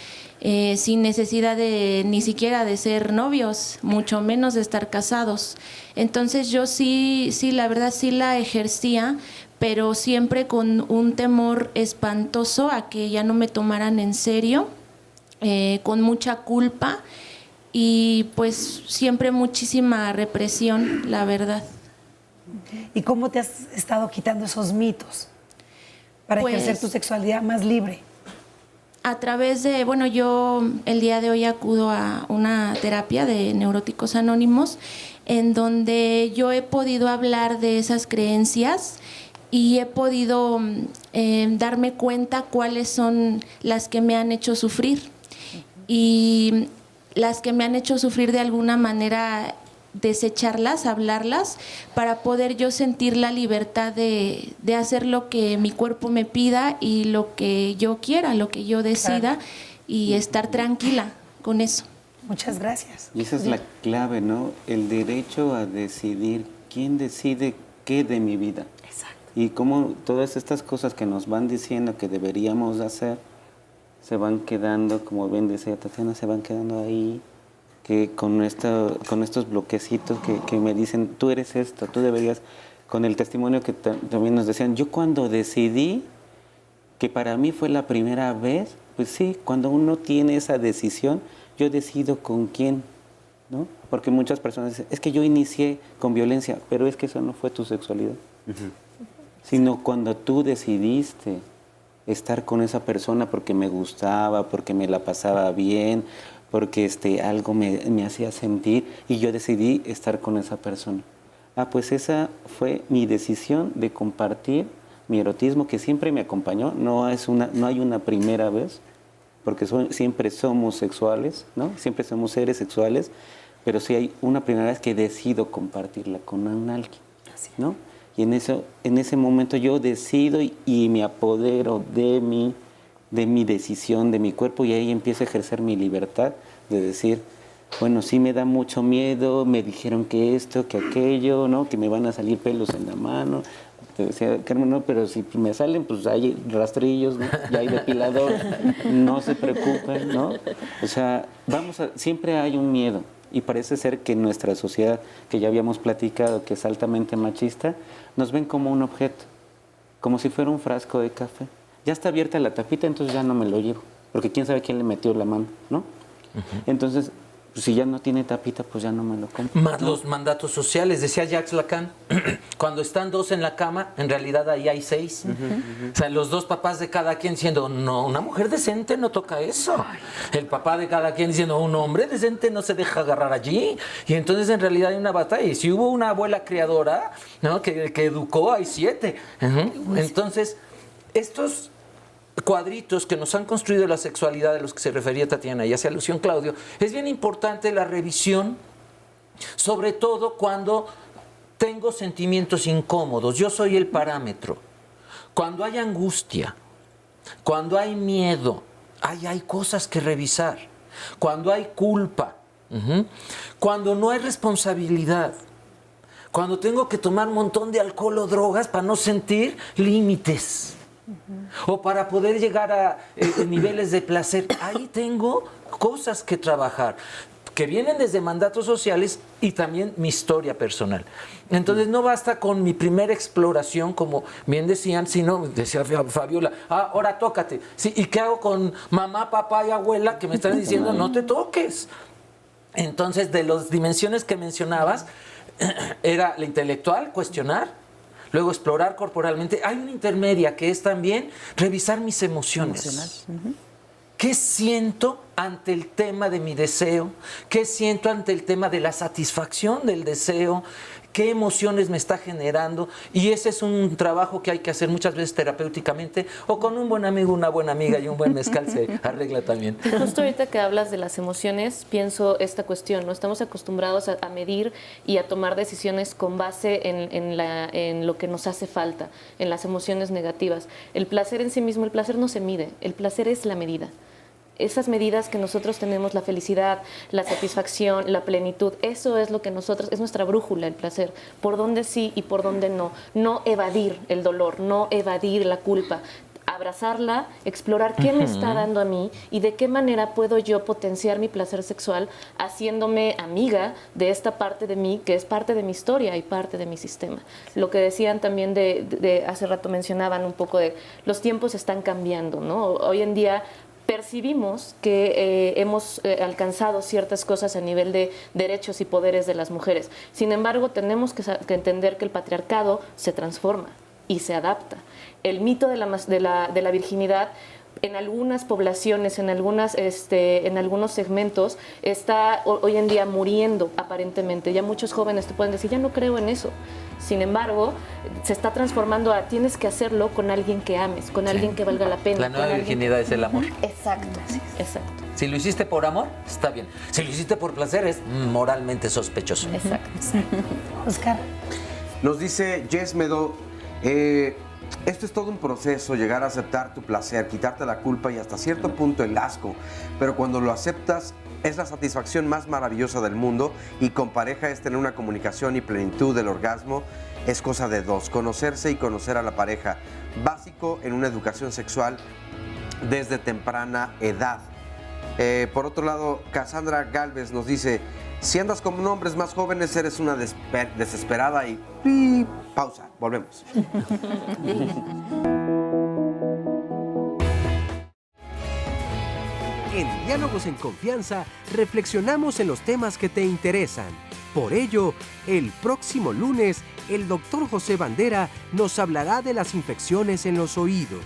sin necesidad de ni siquiera de ser novios, mucho menos de estar casados. Entonces yo sí, la verdad sí la ejercía, pero siempre con un temor espantoso a que ya no me tomaran en serio, con mucha culpa y pues siempre muchísima represión, la verdad. ¿Y cómo te has estado quitando esos mitos para Pues, ejercer tu sexualidad más libre? A través de, bueno, yo el día de hoy acudo a una terapia de Neuróticos Anónimos en donde yo he podido hablar de esas creencias y he podido darme cuenta cuáles son las que me han hecho sufrir. Y las que me han hecho sufrir de alguna manera desecharlas, hablarlas, para poder yo sentir la libertad de hacer lo que mi cuerpo me pida y lo que yo quiera, lo que yo decida y estar tranquila con eso. Muchas gracias. Y esa es la clave, ¿no? El derecho a decidir quién decide qué de mi vida. Exacto. Y cómo todas estas cosas que nos van diciendo que deberíamos hacer se van quedando, como bien decía Tatiana, se van quedando ahí, que con estos bloquecitos que me dicen, tú eres esto, tú deberías, con el testimonio que también nos decían, yo cuando decidí, que para mí fue la primera vez, pues sí, cuando uno tiene esa decisión, yo decido con quién, ¿no? Porque muchas personas dicen, es que yo inicié con violencia, pero es que eso no fue tu sexualidad, sino cuando tú decidiste estar con esa persona porque me gustaba, porque me la pasaba bien, porque algo me hacía sentir y yo decidí estar con esa persona. Pues esa fue mi decisión de compartir mi erotismo, que siempre me acompañó, no hay una primera vez, porque siempre somos sexuales, ¿no? Siempre somos seres sexuales, pero sí hay una primera vez que decido compartirla con alguien, ¿no? Y en ese momento yo decido y me apodero de mi decisión, de mi cuerpo, y ahí empiezo a ejercer mi libertad de decir, bueno, sí me da mucho miedo, me dijeron que esto, que aquello, ¿no? Que me van a salir pelos en la mano. Te decía, Carmen, no, pero si me salen, pues hay rastrillos, ¿no? Ya hay depilador, no se preocupen, ¿no? O sea, siempre hay un miedo. Y parece ser que nuestra sociedad, que ya habíamos platicado, que es altamente machista, nos ven como un objeto, como si fuera un frasco de café. Ya está abierta la tapita, entonces ya no me lo llevo, porque quién sabe quién le metió la mano, ¿no? Entonces, pues, si ya no tiene tapita, pues ya no me lo compro. Más los mandatos sociales, decía Jacques Lacan, cuando están dos en la cama, en realidad ahí hay 6. O sea, los dos papás de cada quien diciendo, no, una mujer decente no toca eso. El papá de cada quien diciendo, un hombre decente no se deja agarrar allí. Y entonces en realidad hay una batalla. Y si hubo una abuela criadora, ¿no? que educó, hay 7. Entonces, estos cuadritos que nos han construido la sexualidad de los que se refería Tatiana y hace alusión Claudio, es bien importante la revisión, sobre todo cuando tengo sentimientos incómodos. Yo soy el parámetro. Cuando hay angustia, cuando hay miedo, hay cosas que revisar. Cuando hay culpa, cuando no hay responsabilidad, cuando tengo que tomar un montón de alcohol o drogas para no sentir límites. O para poder llegar a niveles de placer. Ahí tengo cosas que trabajar, que vienen desde mandatos sociales y también mi historia personal. Entonces no basta con mi primera exploración, como bien decían, sino, decía Fabiola, ahora tócate. Sí, ¿y qué hago con mamá, papá y abuela que me están diciendo no te toques? Entonces, de las dimensiones que mencionabas, era la intelectual, cuestionar. Luego explorar corporalmente. Hay una intermedia que es también revisar mis emociones. ¿Qué siento ante el tema de mi deseo? ¿Qué siento ante el tema de la satisfacción del deseo? ¿Qué emociones me está generando? Y ese es un trabajo que hay que hacer muchas veces terapéuticamente o con un buen amigo, una buena amiga y un buen mezcal se arregla también. Y justo ahorita que hablas de las emociones, pienso esta cuestión, ¿no? Estamos acostumbrados a medir y a tomar decisiones con base en lo que nos hace falta, en las emociones negativas. El placer en sí mismo, el placer no se mide, el placer es la medida. Esas medidas que nosotros tenemos, la felicidad, la satisfacción, la plenitud, eso es lo que es nuestra brújula, el placer. Por dónde sí y por dónde no. No evadir el dolor, no evadir la culpa. abrazarla, explorar qué me está dando a mí y de qué manera puedo yo potenciar mi placer sexual haciéndome amiga de esta parte de mí que es parte de mi historia y parte de mi sistema. Lo que decían también de hace rato mencionaban un poco de los tiempos están cambiando, ¿no? Hoy en día percibimos que hemos alcanzado ciertas cosas a nivel de derechos y poderes de las mujeres. Sin embargo, tenemos que entender que el patriarcado se transforma y se adapta. El mito de la virginidad en algunas poblaciones, en algunos segmentos, está hoy en día muriendo aparentemente. Ya muchos jóvenes te pueden decir, ya no creo en eso. Sin embargo, se está transformando a tienes que hacerlo con alguien que ames, con alguien que valga la pena. La nueva virginidad es el amor. Exacto, exacto. Si lo hiciste por amor, está bien. Si lo hiciste por placer, es moralmente sospechoso. Exacto. Oscar. Nos dice Jess Medo, esto es todo un proceso, llegar a aceptar tu placer, quitarte la culpa y hasta cierto punto el asco, pero cuando lo aceptas es la satisfacción más maravillosa del mundo y con pareja es tener una comunicación y plenitud del orgasmo, es cosa de dos, conocerse y conocer a la pareja, básico en una educación sexual desde temprana edad. Por otro lado, Cassandra Galvez nos dice, si andas con hombres más jóvenes eres una desesperada y pausa, volvemos. En Diálogos en Confianza reflexionamos en los temas que te interesan. Por ello, el próximo lunes, el doctor José Bandera nos hablará de las infecciones en los oídos.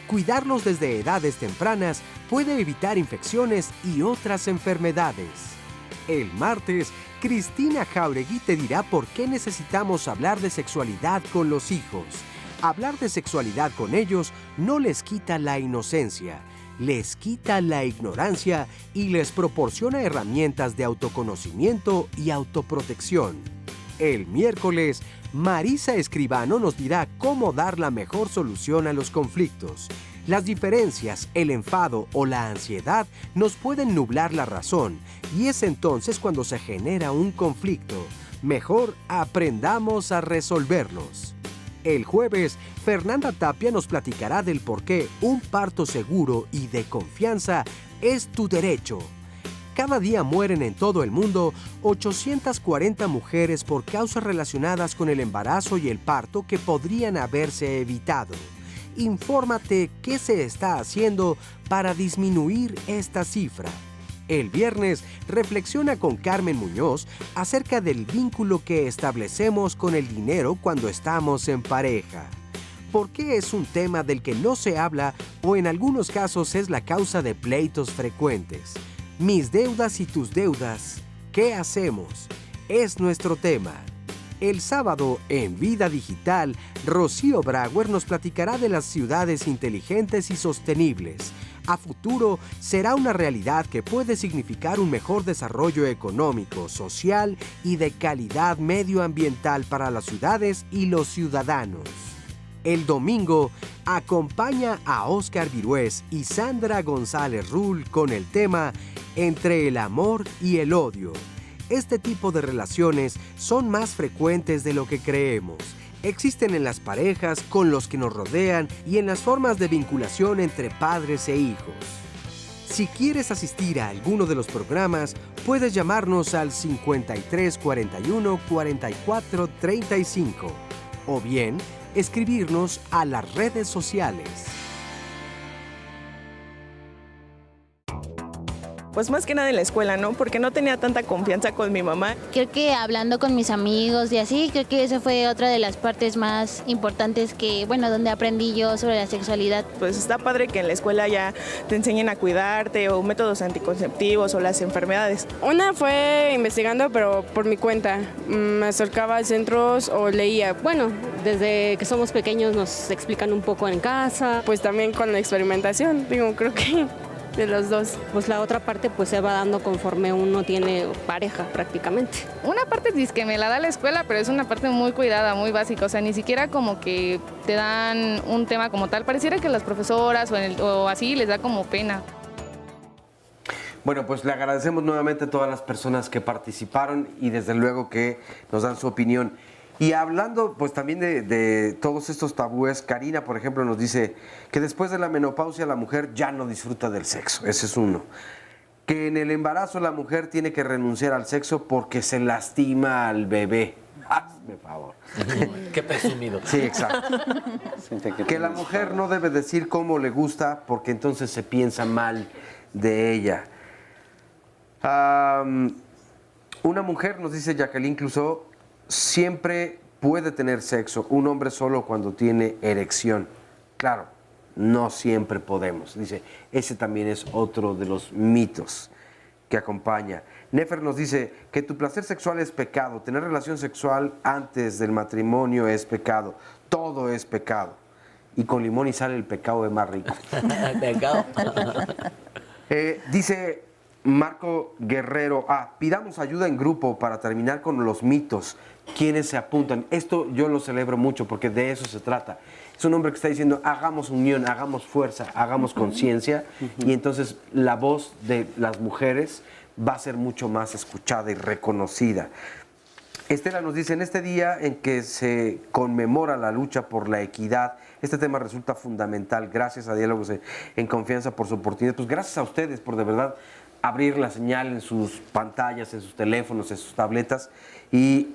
Cuidarlos desde edades tempranas puede evitar infecciones y otras enfermedades. El martes, Cristina Jauregui te dirá por qué necesitamos hablar de sexualidad con los hijos. Hablar de sexualidad con ellos no les quita la inocencia, les quita la ignorancia y les proporciona herramientas de autoconocimiento y autoprotección. El miércoles, Marisa Escribano nos dirá cómo dar la mejor solución a los conflictos. Las diferencias, el enfado o la ansiedad nos pueden nublar la razón y es entonces cuando se genera un conflicto. Mejor aprendamos a resolverlos. El jueves, Fernanda Tapia nos platicará del por qué un parto seguro y de confianza es tu derecho. Cada día mueren en todo el mundo 840 mujeres por causas relacionadas con el embarazo y el parto que podrían haberse evitado. Infórmate qué se está haciendo para disminuir esta cifra. El viernes, reflexiona con Carmen Muñoz acerca del vínculo que establecemos con el dinero cuando estamos en pareja. ¿Por qué es un tema del que no se habla o en algunos casos es la causa de pleitos frecuentes? Mis deudas y tus deudas, ¿qué hacemos? Es nuestro tema. El sábado, en Vida Digital, Rocío Brauer nos platicará de las ciudades inteligentes y sostenibles. A futuro, será una realidad que puede significar un mejor desarrollo económico, social y de calidad medioambiental para las ciudades y los ciudadanos. El domingo, acompaña a Óscar Virués y Sandra González Rull con el tema Entre el amor y el odio. Este tipo de relaciones son más frecuentes de lo que creemos. Existen en las parejas, con los que nos rodean y en las formas de vinculación entre padres e hijos. Si quieres asistir a alguno de los programas, puedes llamarnos al 53 41 44 35 o bien escribirnos a las redes sociales. Pues más que nada en la escuela, ¿no? Porque no tenía tanta confianza con mi mamá. Creo que hablando con mis amigos y así, creo que esa fue otra de las partes más importantes que, bueno, donde aprendí yo sobre la sexualidad. Pues está padre que en la escuela ya te enseñen a cuidarte o métodos anticonceptivos o las enfermedades. Una fue investigando, pero por mi cuenta. Me acercaba a centros o leía. Bueno, desde que somos pequeños nos explican un poco en casa. Pues también con la experimentación, digo, creo que de los dos. Pues la otra parte pues se va dando conforme uno tiene pareja prácticamente. Una parte dice que me la da la escuela, pero es una parte muy cuidada, muy básica, o sea, ni siquiera como que te dan un tema como tal, pareciera que las profesoras o así les da como pena. Bueno, pues le agradecemos nuevamente a todas las personas que participaron y desde luego que nos dan su opinión. Y hablando pues también de todos estos tabúes, Karina, por ejemplo, nos dice que después de la menopausia la mujer ya no disfruta del sexo, ese es uno. Que en el embarazo la mujer tiene que renunciar al sexo porque se lastima al bebé. Hazme favor. Qué presumido. Sí, exacto. Que la mujer no debe decir cómo le gusta porque entonces se piensa mal de ella. Una mujer, nos dice Jacqueline Clouseau, siempre puede tener sexo. Un hombre solo cuando tiene erección. Claro, no siempre podemos. Dice, ese también es otro de los mitos que acompaña. Nefer nos dice que tu placer sexual es pecado. Tener relación sexual antes del matrimonio es pecado. Todo es pecado. Y con limón y sal el pecado es más rico. Pecado. Dice Marco Guerrero, pidamos ayuda en grupo para terminar con los mitos. ¿Quiénes se apuntan? Esto yo lo celebro mucho porque de eso se trata. Es un hombre que está diciendo, hagamos unión, hagamos fuerza, hagamos conciencia, y entonces la voz de las mujeres va a ser mucho más escuchada y reconocida. Estela nos dice, en este día en que se conmemora la lucha por la equidad, este tema resulta fundamental. Gracias a Diálogos en Confianza por su oportunidad. Pues gracias a ustedes por de verdad abrir la señal en sus pantallas, en sus teléfonos, en sus tabletas y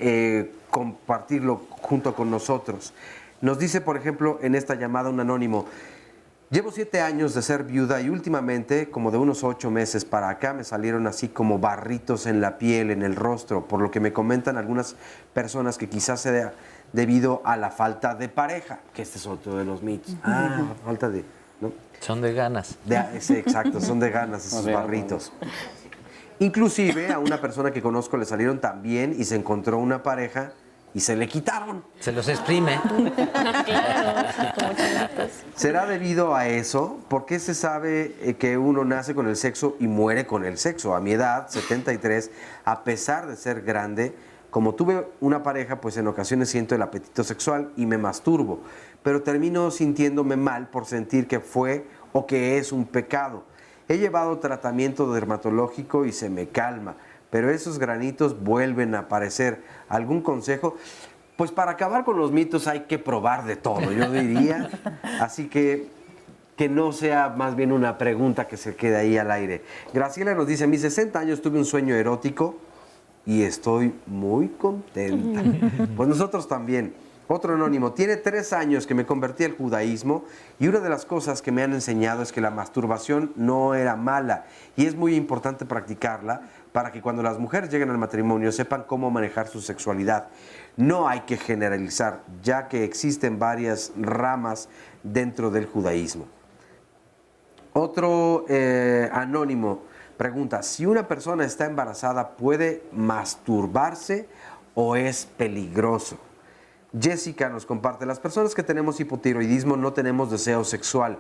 compartirlo junto con nosotros. Nos dice, por ejemplo, en esta llamada un anónimo, llevo 7 años de ser viuda y últimamente, como de unos 8 meses para acá, me salieron así como barritos en la piel, en el rostro, por lo que me comentan algunas personas que quizás sea debido a la falta de pareja, que este es otro de los mitos. Falta de... ¿no? Son de ganas. Sí, exacto, son de ganas esos barritos. Inclusive a una persona que conozco le salieron también y se encontró una pareja y se le quitaron. Se los exprime. ¿Será debido a eso? ¿Por qué se sabe que uno nace con el sexo y muere con el sexo? A mi edad, 73, a pesar de ser grande, como tuve una pareja, pues en ocasiones siento el apetito sexual y me masturbo, pero termino sintiéndome mal por sentir que fue o que es un pecado. He llevado tratamiento dermatológico y se me calma, pero esos granitos vuelven a aparecer. ¿Algún consejo? Pues para acabar con los mitos hay que probar de todo, yo diría. Así que no sea más bien una pregunta que se quede ahí al aire. Graciela nos dice, a mis 60 años tuve un sueño erótico y estoy muy contenta. Pues nosotros también. Otro anónimo, tiene 3 años que me convertí al judaísmo y una de las cosas que me han enseñado es que la masturbación no era mala y es muy importante practicarla para que cuando las mujeres lleguen al matrimonio sepan cómo manejar su sexualidad. No hay que generalizar, ya que existen varias ramas dentro del judaísmo. Otro anónimo pregunta, si una persona está embarazada, ¿puede masturbarse o es peligroso? Jessica nos comparte, las personas que tenemos hipotiroidismo no tenemos deseo sexual.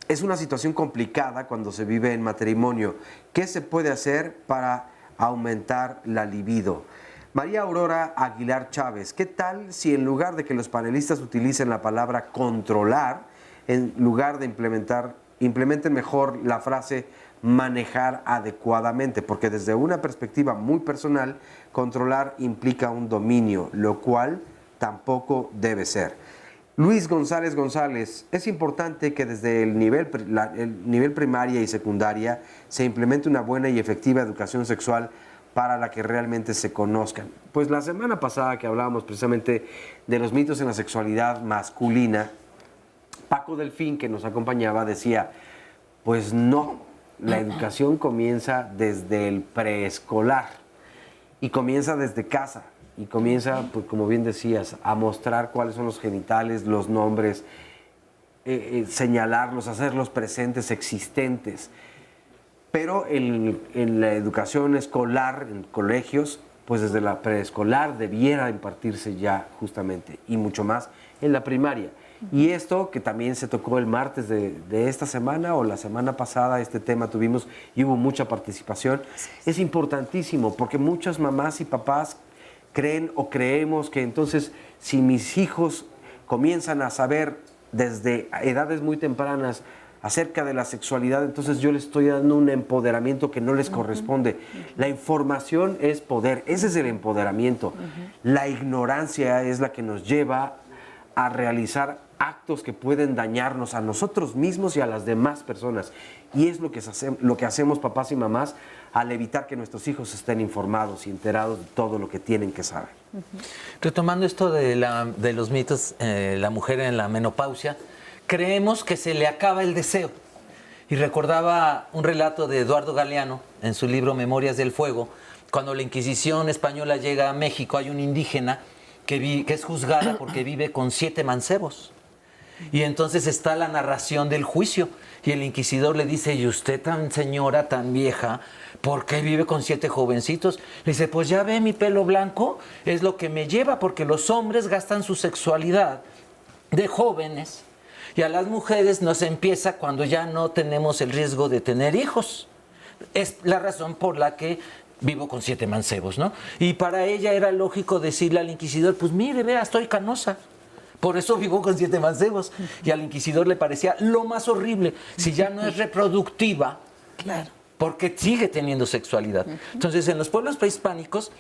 Es una situación complicada cuando se vive en matrimonio. ¿Qué se puede hacer para aumentar la libido? María Aurora Aguilar Chávez, ¿qué tal si en lugar de que los panelistas utilicen la palabra controlar, en lugar de implementen mejor la frase manejar adecuadamente? Porque desde una perspectiva muy personal, controlar implica un dominio, lo cual tampoco debe ser. Luis González González, es importante que desde el nivel primaria y secundaria se implemente una buena y efectiva educación sexual para la que realmente se conozcan. Pues la semana pasada que hablábamos precisamente de los mitos en la sexualidad masculina, Paco Delfín, que nos acompañaba, decía, pues no, la educación comienza desde el preescolar y comienza desde casa. Y comienza, pues, como bien decías, a mostrar cuáles son los genitales, los nombres, señalarlos, hacerlos presentes, existentes. Pero en la educación escolar, en colegios, pues desde la preescolar debiera impartirse ya justamente, y mucho más en la primaria. Y esto que también se tocó el martes de esta semana o la semana pasada, este tema tuvimos y hubo mucha participación, es importantísimo porque muchas mamás y papás creen o creemos que entonces si mis hijos comienzan a saber desde edades muy tempranas acerca de la sexualidad, entonces yo les estoy dando un empoderamiento que no les corresponde. La información es poder, ese es el empoderamiento. La ignorancia es la que nos lleva a realizar actos que pueden dañarnos a nosotros mismos y a las demás personas. Y es lo que hacemos papás y mamás al evitar que nuestros hijos estén informados y enterados de todo lo que tienen que saber. Retomando esto de los mitos, la mujer en la menopausia, creemos que se le acaba el deseo. Y recordaba un relato de Eduardo Galeano en su libro Memorias del Fuego. Cuando la Inquisición española llega a México, hay un indígena que es juzgada porque vive con 7 mancebos. Y entonces está la narración del juicio. Y el inquisidor le dice, ¿y usted tan señora, tan vieja, por qué vive con 7 jovencitos? Le dice, pues ya ve, mi pelo blanco es lo que me lleva, porque los hombres gastan su sexualidad de jóvenes y a las mujeres nos empieza cuando ya no tenemos el riesgo de tener hijos. Es la razón por la que vivo con 7 mancebos, ¿no? Y para ella era lógico decirle al inquisidor, pues mire, vea, estoy canosa. Por eso vivo con 7 mancebos. Y al inquisidor le parecía lo más horrible. Si ya no es reproductiva, claro, porque sigue teniendo sexualidad. Entonces, en los pueblos prehispánicos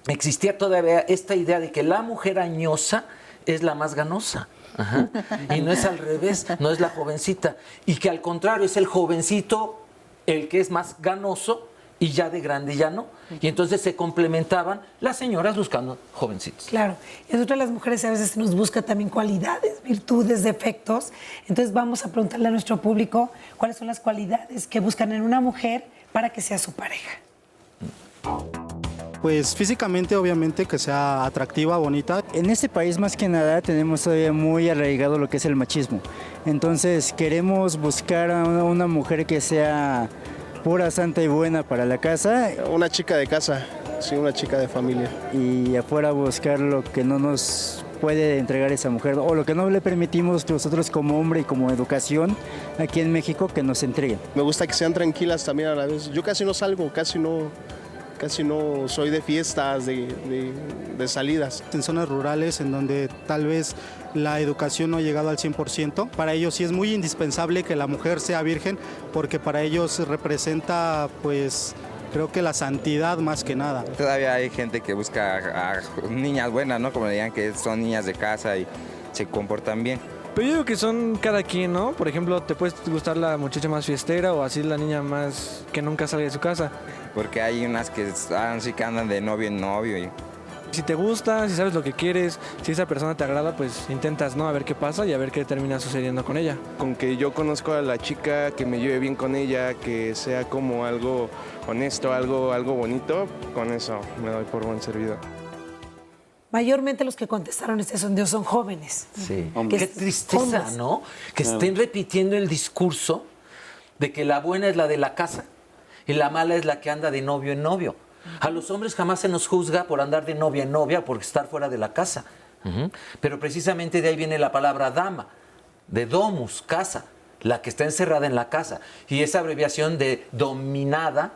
existía todavía esta idea de que la mujer añosa es la más ganosa. Ajá. Y no es al revés, no es la jovencita. Y que al contrario, es el jovencito el que es más ganoso y ya de grande ya no. Y entonces se complementaban las señoras buscando jovencitos. Claro. Y nosotras las mujeres a veces nos busca también cualidades, virtudes, defectos. Entonces vamos a preguntarle a nuestro público cuáles son las cualidades que buscan en una mujer para que sea su pareja. Pues físicamente, obviamente, que sea atractiva, bonita. En este país, más que nada, tenemos todavía muy arraigado lo que es el machismo. Entonces, queremos buscar a una mujer que sea pura, santa y buena para la casa. Una chica de casa, sí, una chica de familia. Y afuera buscar lo que no nos puede entregar esa mujer, o lo que no le permitimos nosotros como hombre y como educación aquí en México que nos entreguen. Me gusta que sean tranquilas también a la vez. Yo casi no salgo, casi no soy de fiestas, de salidas. En zonas rurales en donde tal vez la educación no ha llegado al 100%, para ellos sí es muy indispensable que la mujer sea virgen, porque para ellos representa, pues, creo que la santidad más que nada. Todavía hay gente que busca a niñas buenas, ¿no? Como le digan, que son niñas de casa y se comportan bien. Pero yo digo que son cada quien, ¿no? Por ejemplo, te puede gustar la muchacha más fiestera o así la niña más que nunca sale de su casa. Porque hay unas que sí que andan de novio en novio. Y si te gusta, si sabes lo que quieres, si esa persona te agrada, pues intentas, ¿no? A ver qué pasa y a ver qué termina sucediendo con ella. Con que yo conozco a la chica, que me lleve bien con ella, que sea como algo honesto, algo bonito, con eso me doy por buen servido. Mayormente los que contestaron este sondeo son jóvenes. Sí. Qué tristeza, hombres, ¿no? Que estén repitiendo el discurso de que la buena es la de la casa y la mala es la que anda de novio en novio. A los hombres jamás se nos juzga por andar de novia en novia, por estar fuera de la casa. Pero precisamente de ahí viene la palabra dama, de domus, casa, la que está encerrada en la casa. Y esa abreviación de dominada,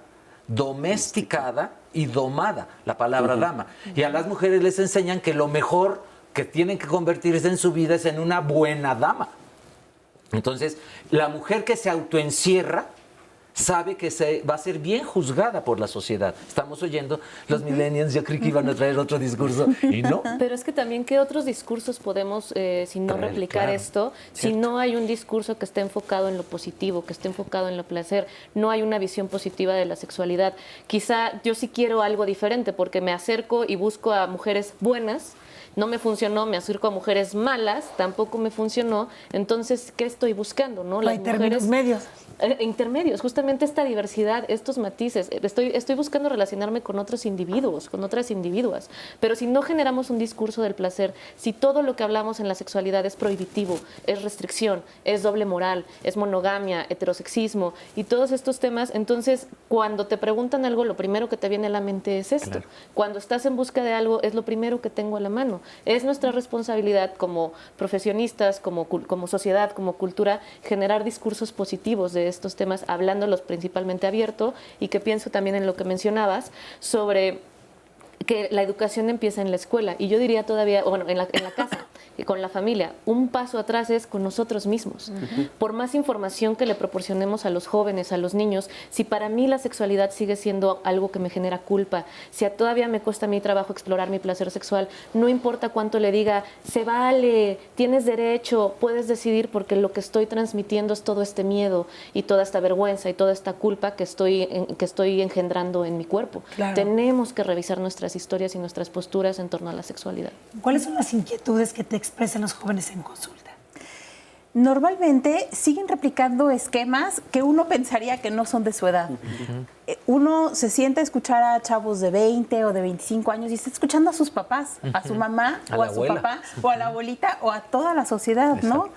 domesticada y domada, la palabra dama. Y a las mujeres les enseñan que lo mejor que tienen que convertirse en su vida es en una buena dama. Entonces, la mujer que se autoencierra sabe que va a ser bien juzgada por la sociedad. Estamos oyendo los millennials, yo creí que iban a traer otro discurso y no. Pero es que también, ¿qué otros discursos podemos, si no replicar esto? Si no hay un discurso que esté enfocado en lo positivo, que esté enfocado en lo placer, no hay una visión positiva de la sexualidad. Quizá yo sí quiero algo diferente porque me acerco y busco a mujeres buenas, no me funcionó, me acerco a mujeres malas, tampoco me funcionó. Entonces, ¿qué estoy buscando? ¿No? Las mujeres medios. Intermedios, justamente esta diversidad, estos matices. Estoy buscando relacionarme con otros individuos, con otras individuas. Pero si no generamos un discurso del placer, si todo lo que hablamos en la sexualidad es prohibitivo, es restricción, es doble moral, es monogamia, heterosexismo y todos estos temas, entonces cuando te preguntan algo, lo primero que te viene a la mente es esto. Claro. Cuando estás en busca de algo, es lo primero que tengo a la mano. Es nuestra responsabilidad como profesionistas, como sociedad, como cultura, generar discursos positivos de estos temas, hablándolos principalmente abierto, y que pienso también en lo que mencionabas sobre que la educación empieza en la escuela y yo diría todavía, bueno, en la casa y con la familia. Un paso atrás es con nosotros mismos. Por más información que le proporcionemos a los jóvenes, a los niños, si para mí la sexualidad sigue siendo algo que me genera culpa, si todavía me cuesta a mí trabajo explorar mi placer sexual, no importa cuánto le diga, se vale, tienes derecho, puedes decidir, porque lo que estoy transmitiendo es todo este miedo y toda esta vergüenza y toda esta culpa que estoy engendrando en mi cuerpo. Claro. Tenemos que revisar nuestras historias y nuestras posturas en torno a la sexualidad. ¿Cuáles son las inquietudes que te expresan los jóvenes en consulta? Normalmente siguen replicando esquemas que uno pensaría que no son de su edad. Uno se sienta a escuchar a chavos de 20 o de 25 años y está escuchando a sus papás, a su mamá o a su papá o a la abuelita o a toda la sociedad, ¿no?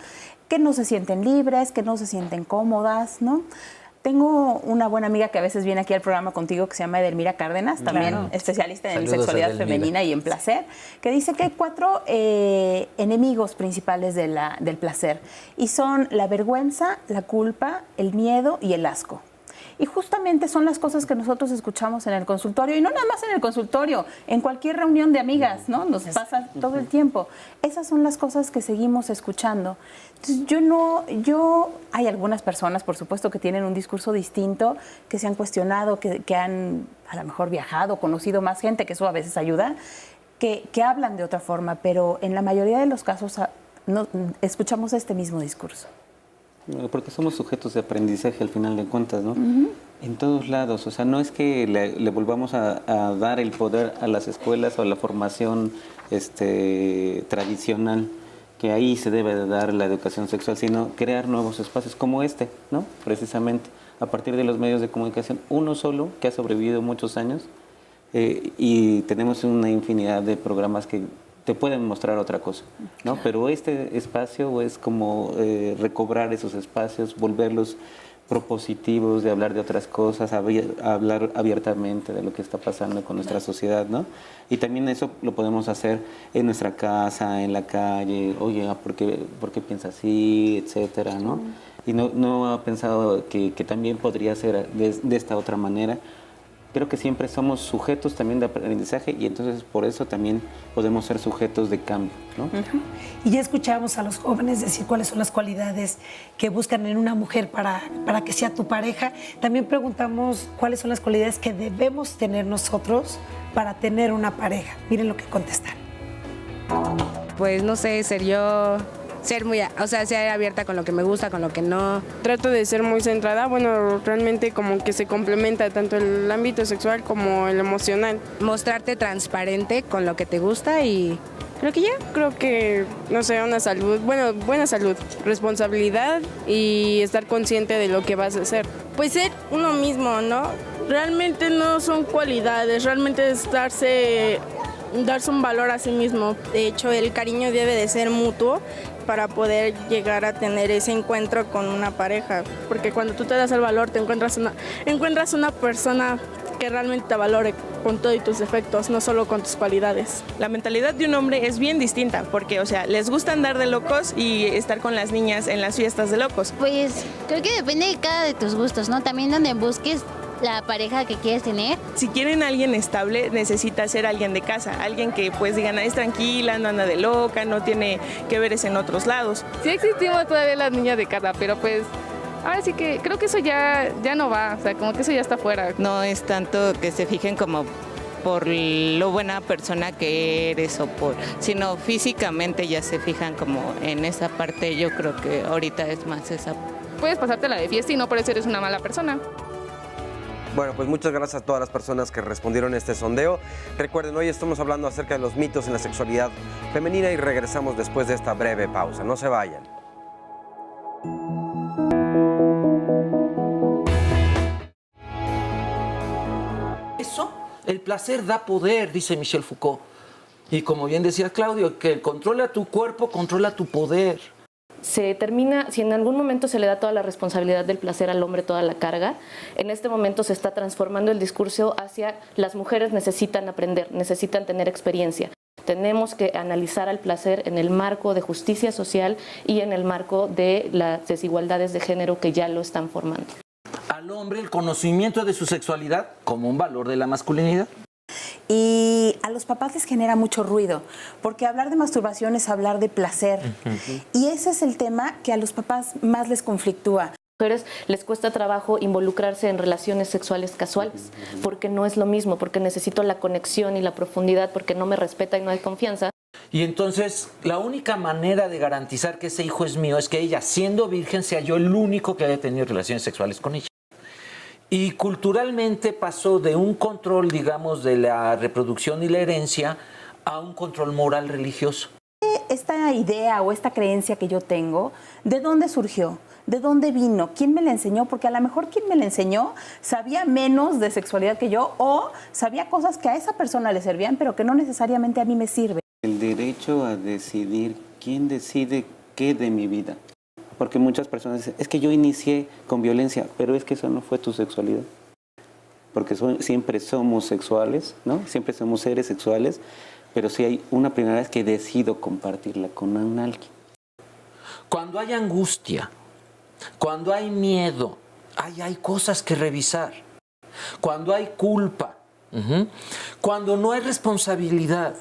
Que no se sienten libres, que no se sienten cómodas, ¿no? Tengo una buena amiga que a veces viene aquí al programa contigo que se llama Edelmira Cárdenas, también especialista en sexualidad femenina y en placer, que dice que hay 4 enemigos principales del placer y son la vergüenza, la culpa, el miedo y el asco. Y justamente son las cosas que nosotros escuchamos en el consultorio, y no nada más en el consultorio, en cualquier reunión de amigas, ¿no? Nos pasa todo el tiempo. Esas son las cosas que seguimos escuchando. Entonces, hay algunas personas, por supuesto, que tienen un discurso distinto, que se han cuestionado, que han a lo mejor viajado, conocido más gente, que eso a veces ayuda, que hablan de otra forma, pero en la mayoría de los casos no, escuchamos este mismo discurso. Porque somos sujetos de aprendizaje al final de cuentas, ¿no? En todos lados, o sea, no es que le volvamos a dar el poder a las escuelas o a la formación tradicional, que ahí se debe de dar la educación sexual, sino crear nuevos espacios como este, ¿no? Precisamente, a partir de los medios de comunicación, uno solo, que ha sobrevivido muchos años, y tenemos una infinidad de programas que te pueden mostrar otra cosa, ¿no? Claro. Pero este espacio es como recobrar esos espacios, volverlos propositivos, de hablar de otras cosas, hablar abiertamente de lo que está pasando con nuestra sociedad, ¿no? Y también eso lo podemos hacer en nuestra casa, en la calle, oye, ¿por qué piensa así?, etcétera, ¿no? Y no ha pensado que también podría ser de esta otra manera. Creo que siempre somos sujetos también de aprendizaje y entonces por eso también podemos ser sujetos de cambio, ¿no? Y ya escuchamos a los jóvenes decir cuáles son las cualidades que buscan en una mujer para que sea tu pareja. También preguntamos cuáles son las cualidades que debemos tener nosotros para tener una pareja. Miren lo que contestan. Pues no sé, ser muy, ser abierta con lo que me gusta, con lo que no. Trato de ser muy centrada, bueno, realmente como que se complementa tanto el ámbito sexual como el emocional. Mostrarte transparente con lo que te gusta y creo que ya. Creo que, no sé, buena salud, responsabilidad y estar consciente de lo que vas a hacer. Pues ser uno mismo, ¿no? Realmente no son cualidades, realmente es darse un valor a sí mismo. De hecho, el cariño debe de ser mutuo para poder llegar a tener ese encuentro con una pareja. Porque cuando tú te das el valor, te encuentras una persona que realmente te valore con todos tus defectos, no solo con tus cualidades. La mentalidad de un hombre es bien distinta, porque, les gusta andar de locos y estar con las niñas en las fiestas de locos. Pues creo que depende de tus gustos, ¿no? También donde busques la pareja que quieres tener. Si quieren a alguien estable, necesita ser alguien de casa, alguien que digan, es tranquila, no anda de loca, no tiene que veres en otros lados. Sí existimos todavía las niñas de casa, pero ahora sí que creo que eso ya no va, como que eso ya está fuera. No es tanto que se fijen como por lo buena persona que eres sino físicamente ya se fijan como en esa parte. Yo creo que ahorita es más esa. Puedes pasártela de fiesta y no por eso eres una mala persona. Bueno, pues muchas gracias a todas las personas que respondieron a este sondeo. Recuerden, hoy estamos hablando acerca de los mitos en la sexualidad femenina y regresamos después de esta breve pausa. No se vayan. Eso, el placer da poder, dice Michel Foucault. Y como bien decía Claudio, que controla tu cuerpo, controla tu poder. Se termina, si en algún momento se le da toda la responsabilidad del placer al hombre, toda la carga, en este momento se está transformando el discurso hacia las mujeres necesitan aprender, necesitan tener experiencia. Tenemos que analizar al placer en el marco de justicia social y en el marco de las desigualdades de género que ya lo están formando. Al hombre el conocimiento de su sexualidad como un valor de la masculinidad. Y a los papás les genera mucho ruido, porque hablar de masturbación es hablar de placer. Y ese es el tema que a los papás más les conflictúa. Mujeres les cuesta trabajo involucrarse en relaciones sexuales casuales, porque no es lo mismo, porque necesito la conexión y la profundidad, porque no me respeta y no hay confianza. Y entonces la única manera de garantizar que ese hijo es mío es que ella, siendo virgen, sea yo el único que haya tenido relaciones sexuales con ella. Y culturalmente pasó de un control, digamos, de la reproducción y la herencia a un control moral religioso. Esta idea o esta creencia que yo tengo, ¿de dónde surgió? ¿De dónde vino? ¿Quién me la enseñó? Porque a lo mejor quien me la enseñó sabía menos de sexualidad que yo o sabía cosas que a esa persona le servían, pero que no necesariamente a mí me sirven. El derecho a decidir quién decide qué de mi vida. Porque muchas personas dicen, es que yo inicié con violencia, pero es que eso no fue tu sexualidad. Porque siempre somos sexuales, ¿no? Siempre somos seres sexuales, pero sí hay una primera vez que decido compartirla con alguien. Cuando hay angustia, cuando hay miedo, hay cosas que revisar. Cuando hay culpa, cuando no hay responsabilidad.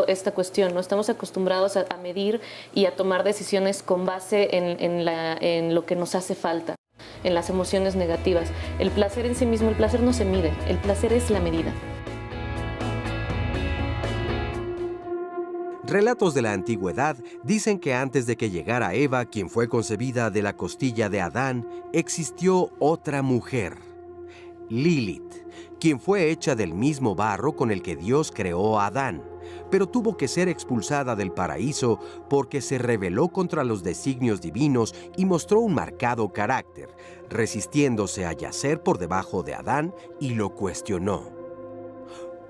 Esta cuestión, ¿no? Estamos acostumbrados a medir y a tomar decisiones con base en lo que nos hace falta, en las emociones negativas. El placer en sí mismo, el placer no se mide, el placer es la medida. Relatos de la antigüedad dicen que antes de que llegara Eva, quien fue concebida de la costilla de Adán, existió otra mujer, Lilith, quien fue hecha del mismo barro con el que Dios creó a Adán, pero tuvo que ser expulsada del paraíso porque se rebeló contra los designios divinos y mostró un marcado carácter, resistiéndose a yacer por debajo de Adán y lo cuestionó.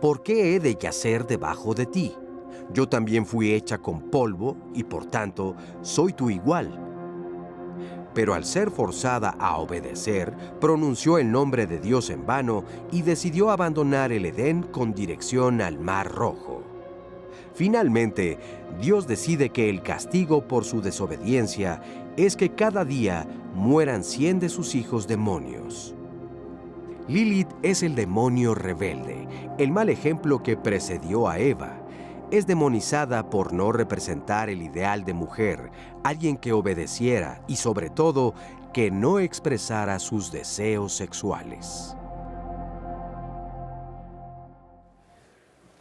¿Por qué he de yacer debajo de ti? Yo también fui hecha con polvo y por tanto soy tu igual. Pero al ser forzada a obedecer, pronunció el nombre de Dios en vano y decidió abandonar el Edén con dirección al Mar Rojo. Finalmente, Dios decide que el castigo por su desobediencia es que cada día mueran 100 de sus hijos demonios. Lilith es el demonio rebelde, el mal ejemplo que precedió a Eva. Es demonizada por no representar el ideal de mujer, alguien que obedeciera y sobre todo que no expresara sus deseos sexuales.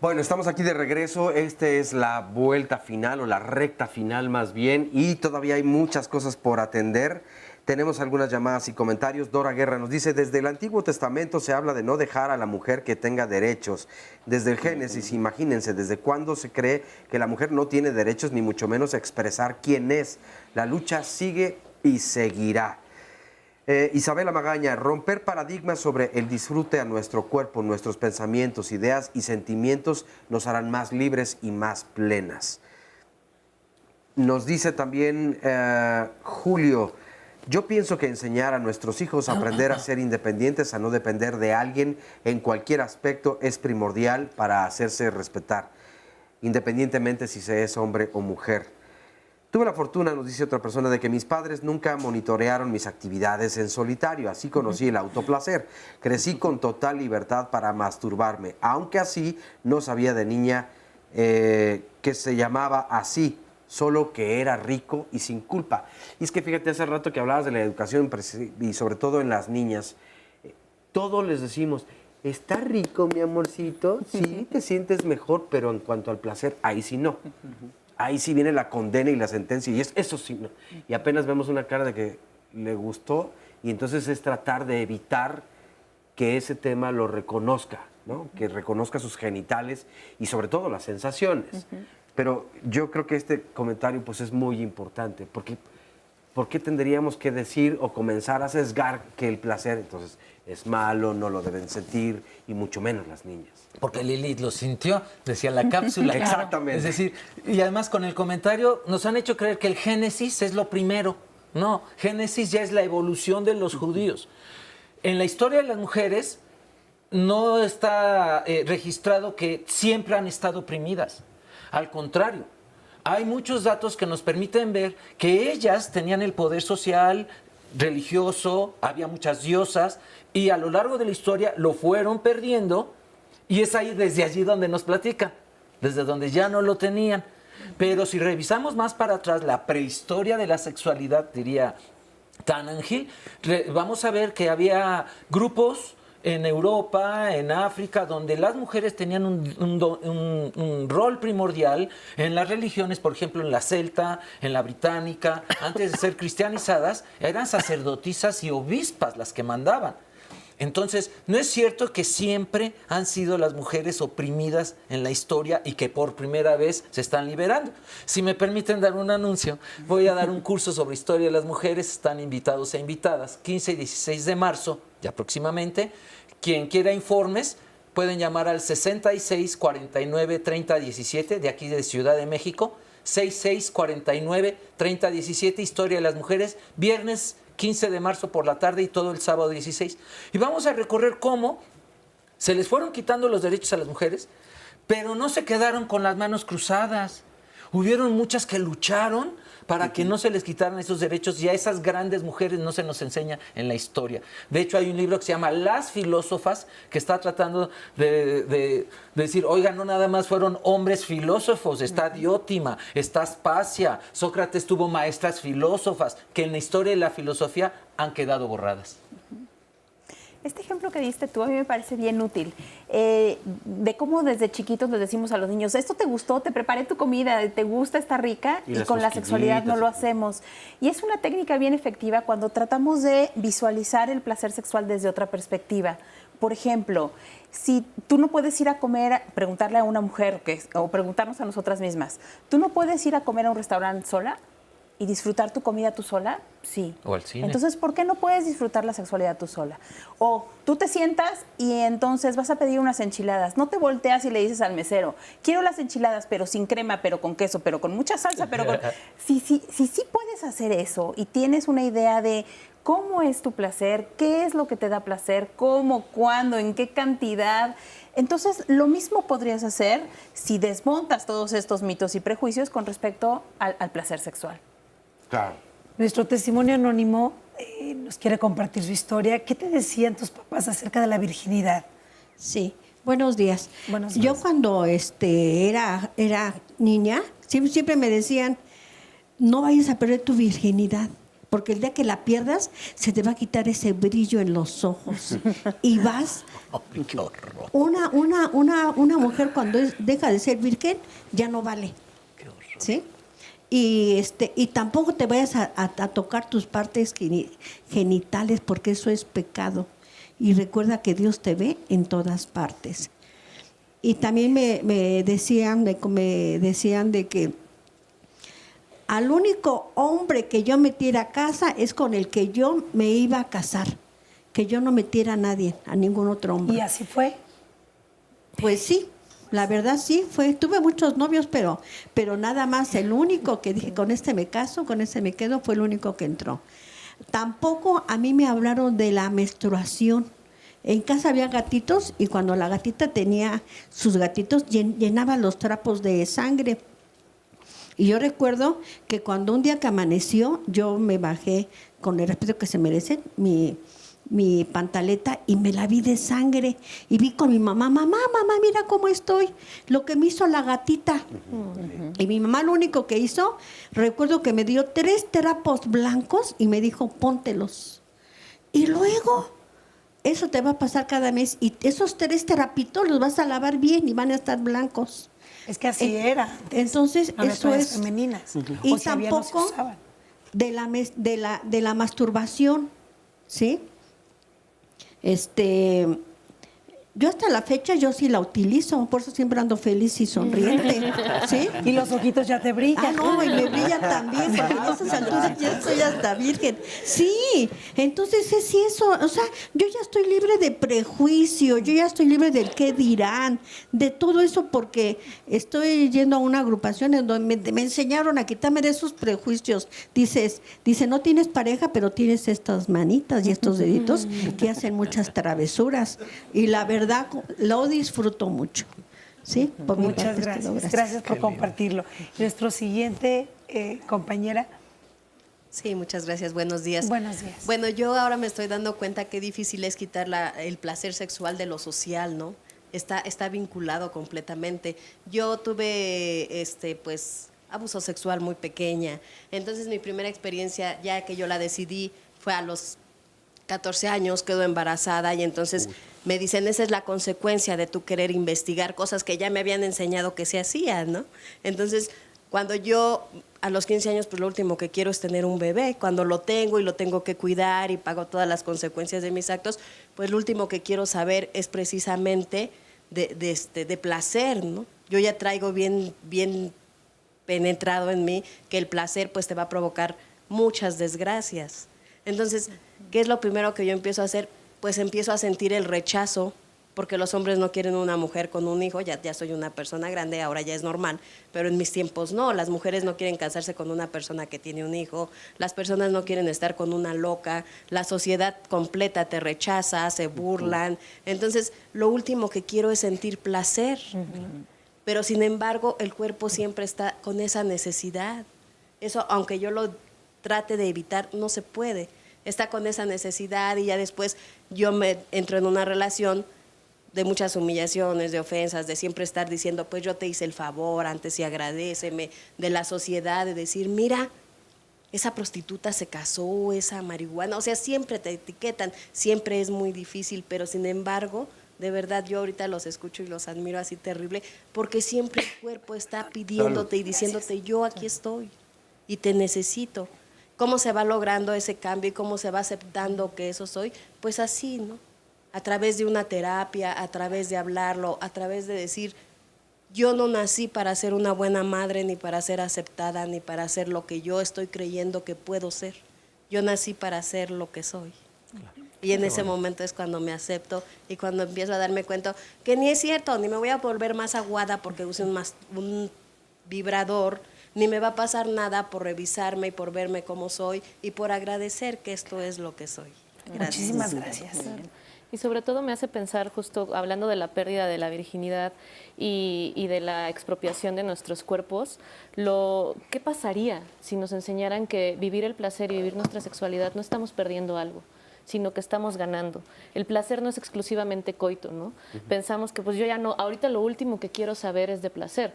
Bueno, estamos aquí de regreso. Esta es la vuelta final o la recta final más bien y todavía hay muchas cosas por atender. Tenemos algunas llamadas y comentarios. Dora Guerra nos dice, desde el Antiguo Testamento se habla de no dejar a la mujer que tenga derechos. Desde el Génesis, imagínense, desde cuándo se cree que la mujer no tiene derechos ni mucho menos expresar quién es. La lucha sigue y seguirá. Isabela Magaña, romper paradigmas sobre el disfrute a nuestro cuerpo, nuestros pensamientos, ideas y sentimientos nos harán más libres y más plenas. Nos dice también Julio, yo pienso que enseñar a nuestros hijos a aprender a ser independientes, a no depender de alguien en cualquier aspecto es primordial para hacerse respetar, independientemente si se es hombre o mujer. Tuve la fortuna, nos dice otra persona, de que mis padres nunca monitorearon mis actividades en solitario. Así conocí el autoplacer. Crecí con total libertad para masturbarme, aunque así no sabía de niña que se llamaba así, solo que era rico y sin culpa. Y es que fíjate, hace rato que hablabas de la educación y sobre todo en las niñas, todos les decimos, está rico mi amorcito, sí, te sientes mejor, pero en cuanto al placer, ahí sí no. Ahí sí viene la condena y la sentencia, y eso sí no. Y apenas vemos una cara de que le gustó, y entonces es tratar de evitar que ese tema lo reconozca, ¿no? Que reconozca sus genitales y sobre todo las sensaciones. Pero yo creo que este comentario pues es muy importante, porque ¿por qué tendríamos que decir o comenzar a sesgar que el placer entonces es malo, no lo deben sentir, y mucho menos las niñas? Porque Lilith lo sintió, decía la cápsula. Exactamente. Es decir, y además con el comentario nos han hecho creer que el Génesis es lo primero. No, Génesis ya es la evolución de los judíos. En la historia de las mujeres no está registrado que siempre han estado oprimidas. Al contrario, hay muchos datos que nos permiten ver que ellas tenían el poder social, religioso, había muchas diosas, y a lo largo de la historia lo fueron perdiendo, Y es ahí, desde allí donde nos platican, desde donde ya no lo tenían. Pero si revisamos más para atrás la prehistoria de la sexualidad, diría Tannenhill, vamos a ver que había grupos en Europa, en África, donde las mujeres tenían un rol primordial en las religiones, por ejemplo, en la celta, en la británica. Antes de ser cristianizadas, eran sacerdotisas y obispas las que mandaban. Entonces, no es cierto que siempre han sido las mujeres oprimidas en la historia y que por primera vez se están liberando. Si me permiten dar un anuncio, voy a dar un curso sobre historia de las mujeres. Están invitados e invitadas, 15 y 16 de marzo, ya próximamente. Quien quiera informes, pueden llamar al 66 49 30 17, de aquí de Ciudad de México, 66 49 30 17, Historia de las Mujeres, viernes 15 de marzo por la tarde y todo el sábado 16. Y vamos a recorrer cómo se les fueron quitando los derechos a las mujeres, pero no se quedaron con las manos cruzadas. Hubieron muchas que lucharon para que no se les quitaran esos derechos, y a esas grandes mujeres no se nos enseña en la historia. De hecho, hay un libro que se llama Las Filósofas, que está tratando de decir, oiga, no nada más fueron hombres filósofos, está Diótima, está Aspasia, Sócrates tuvo maestras filósofas, que en la historia de la filosofía han quedado borradas. Este ejemplo que diste tú a mí me parece bien útil, de cómo desde chiquitos les decimos a los niños, esto te gustó, te preparé tu comida, te gusta, está rica, y con la sexualidad no lo hacemos. Y es una técnica bien efectiva cuando tratamos de visualizar el placer sexual desde otra perspectiva. Por ejemplo, si tú no puedes ir a comer, preguntarle a una mujer, o preguntarnos a nosotras mismas, ¿tú no puedes ir a comer a un restaurante sola y disfrutar tu comida tú sola? Sí. O al cine. Entonces, ¿por qué no puedes disfrutar la sexualidad tú sola? O tú te sientas y entonces vas a pedir unas enchiladas. No te volteas y le dices al mesero, quiero las enchiladas, pero sin crema, pero con queso, pero con mucha salsa, pero con... Si puedes hacer eso y tienes una idea de cómo es tu placer, qué es lo que te da placer, cómo, cuándo, en qué cantidad... Entonces, lo mismo podrías hacer si desmontas todos estos mitos y prejuicios con respecto al placer sexual. Claro. Nuestro testimonio anónimo nos quiere compartir su historia. ¿Qué te decían tus papás acerca de la virginidad? Sí, buenos días. Buenos días. Yo cuando era niña, siempre me decían, no vayas a perder tu virginidad, porque el día que la pierdas, se te va a quitar ese brillo en los ojos. Y vas... ¡Qué horror! Una mujer cuando deja de ser virgen, ya no vale. ¡Qué horror! ¿Sí? Y tampoco te vayas a tocar tus partes genitales, porque eso es pecado. Y recuerda que Dios te ve en todas partes. Y también me decían de que al único hombre que yo metiera a casa es con el que yo me iba a casar, que yo no metiera a nadie, a ningún otro hombre. ¿Y así fue? Pues sí. La verdad sí, tuve muchos novios, pero nada más, el único que dije, con este me caso, con este me quedo, fue el único que entró. Tampoco a mí me hablaron de la menstruación. En casa había gatitos y cuando la gatita tenía sus gatitos, llenaba los trapos de sangre. Y yo recuerdo que cuando un día que amaneció, yo me bajé, con el respeto que se merecen, mi pantaleta, y me la vi de sangre y vi con mi mamá, mamá, mira cómo estoy, lo que me hizo la gatita. Y mi mamá lo único que hizo, recuerdo que me dio 3 trapos blancos y me dijo, póntelos. Y luego, eso te va a pasar cada mes y esos 3 trapitos los vas a lavar bien y van a estar blancos. Es que así era. Entonces, eso es femeninas. Y o si había, no se tampoco usaban. de la masturbación, ¿sí? Yo hasta la fecha yo sí la utilizo, por eso siempre ando feliz y sonriente, ¿sí? Y los ojitos ya te brillan. Ah, no, y me brillan también, porque a esas alturas ya soy hasta virgen. Sí, entonces es eso, o sea, yo ya estoy libre de prejuicio, yo ya estoy libre del qué dirán, de todo eso, porque estoy yendo a una agrupación en donde me enseñaron a quitarme de esos prejuicios. Dice, no tienes pareja, pero tienes estas manitas y estos deditos que hacen muchas travesuras. Y la verdad, lo disfruto mucho. ¿Sí? Por Muchas gracias. Gracias por compartirlo. Nuestro siguiente compañera. Sí, muchas gracias. Buenos días. Buenos días. Bueno, yo ahora me estoy dando cuenta qué difícil es quitar el placer sexual de lo social, ¿no? está vinculado completamente. Yo tuve pues abuso sexual muy pequeña. Entonces mi primera experiencia, ya que yo la decidí, fue a los 14 años, quedo embarazada y entonces me dicen, esa es la consecuencia de tu querer investigar cosas que ya me habían enseñado que se hacían, ¿no? Entonces, cuando yo a los 15 años, pues lo último que quiero es tener un bebé. Cuando lo tengo y lo tengo que cuidar y pago todas las consecuencias de mis actos, pues lo último que quiero saber es precisamente de placer, ¿no? Yo ya traigo bien penetrado en mí que el placer pues te va a provocar muchas desgracias. Entonces, ¿qué es lo primero que yo empiezo a hacer? Pues empiezo a sentir el rechazo, porque los hombres no quieren una mujer con un hijo, ya soy una persona grande, ahora ya es normal, pero en mis tiempos no, las mujeres no quieren casarse con una persona que tiene un hijo, las personas no quieren estar con una loca, la sociedad completa te rechaza, se burlan, entonces lo último que quiero es sentir placer, pero sin embargo el cuerpo siempre está con esa necesidad, eso aunque yo lo trate de evitar, no se puede, está con esa necesidad y ya después yo me entro en una relación de muchas humillaciones, de ofensas, de siempre estar diciendo, pues yo te hice el favor, antes y agradéceme, de la sociedad, de decir, mira, esa prostituta se casó, esa marihuana, o sea, siempre te etiquetan, siempre es muy difícil, pero sin embargo, de verdad, yo ahorita los escucho y los admiro así terrible, porque siempre el cuerpo está pidiéndote y diciéndote, yo aquí estoy y te necesito. ¿Cómo se va logrando ese cambio y cómo se va aceptando que eso soy? Pues así, ¿no? A través de una terapia, a través de hablarlo, a través de decir, yo no nací para ser una buena madre, ni para ser aceptada, ni para ser lo que yo estoy creyendo que puedo ser. Yo nací para ser lo que soy. Claro. Y en ese momento es cuando me acepto y cuando empiezo a darme cuenta que ni es cierto, ni me voy a volver más aguada porque use un vibrador, ni me va a pasar nada por revisarme y por verme como soy y por agradecer que esto es lo que soy. Gracias. Muchísimas gracias. Y sobre todo me hace pensar, justo hablando de la pérdida de la virginidad y de la expropiación de nuestros cuerpos, ¿qué pasaría si nos enseñaran que vivir el placer y vivir nuestra sexualidad no estamos perdiendo algo, sino que estamos ganando? El placer no es exclusivamente coito, ¿no? Pensamos que pues yo ya no, ahorita lo último que quiero saber es de placer.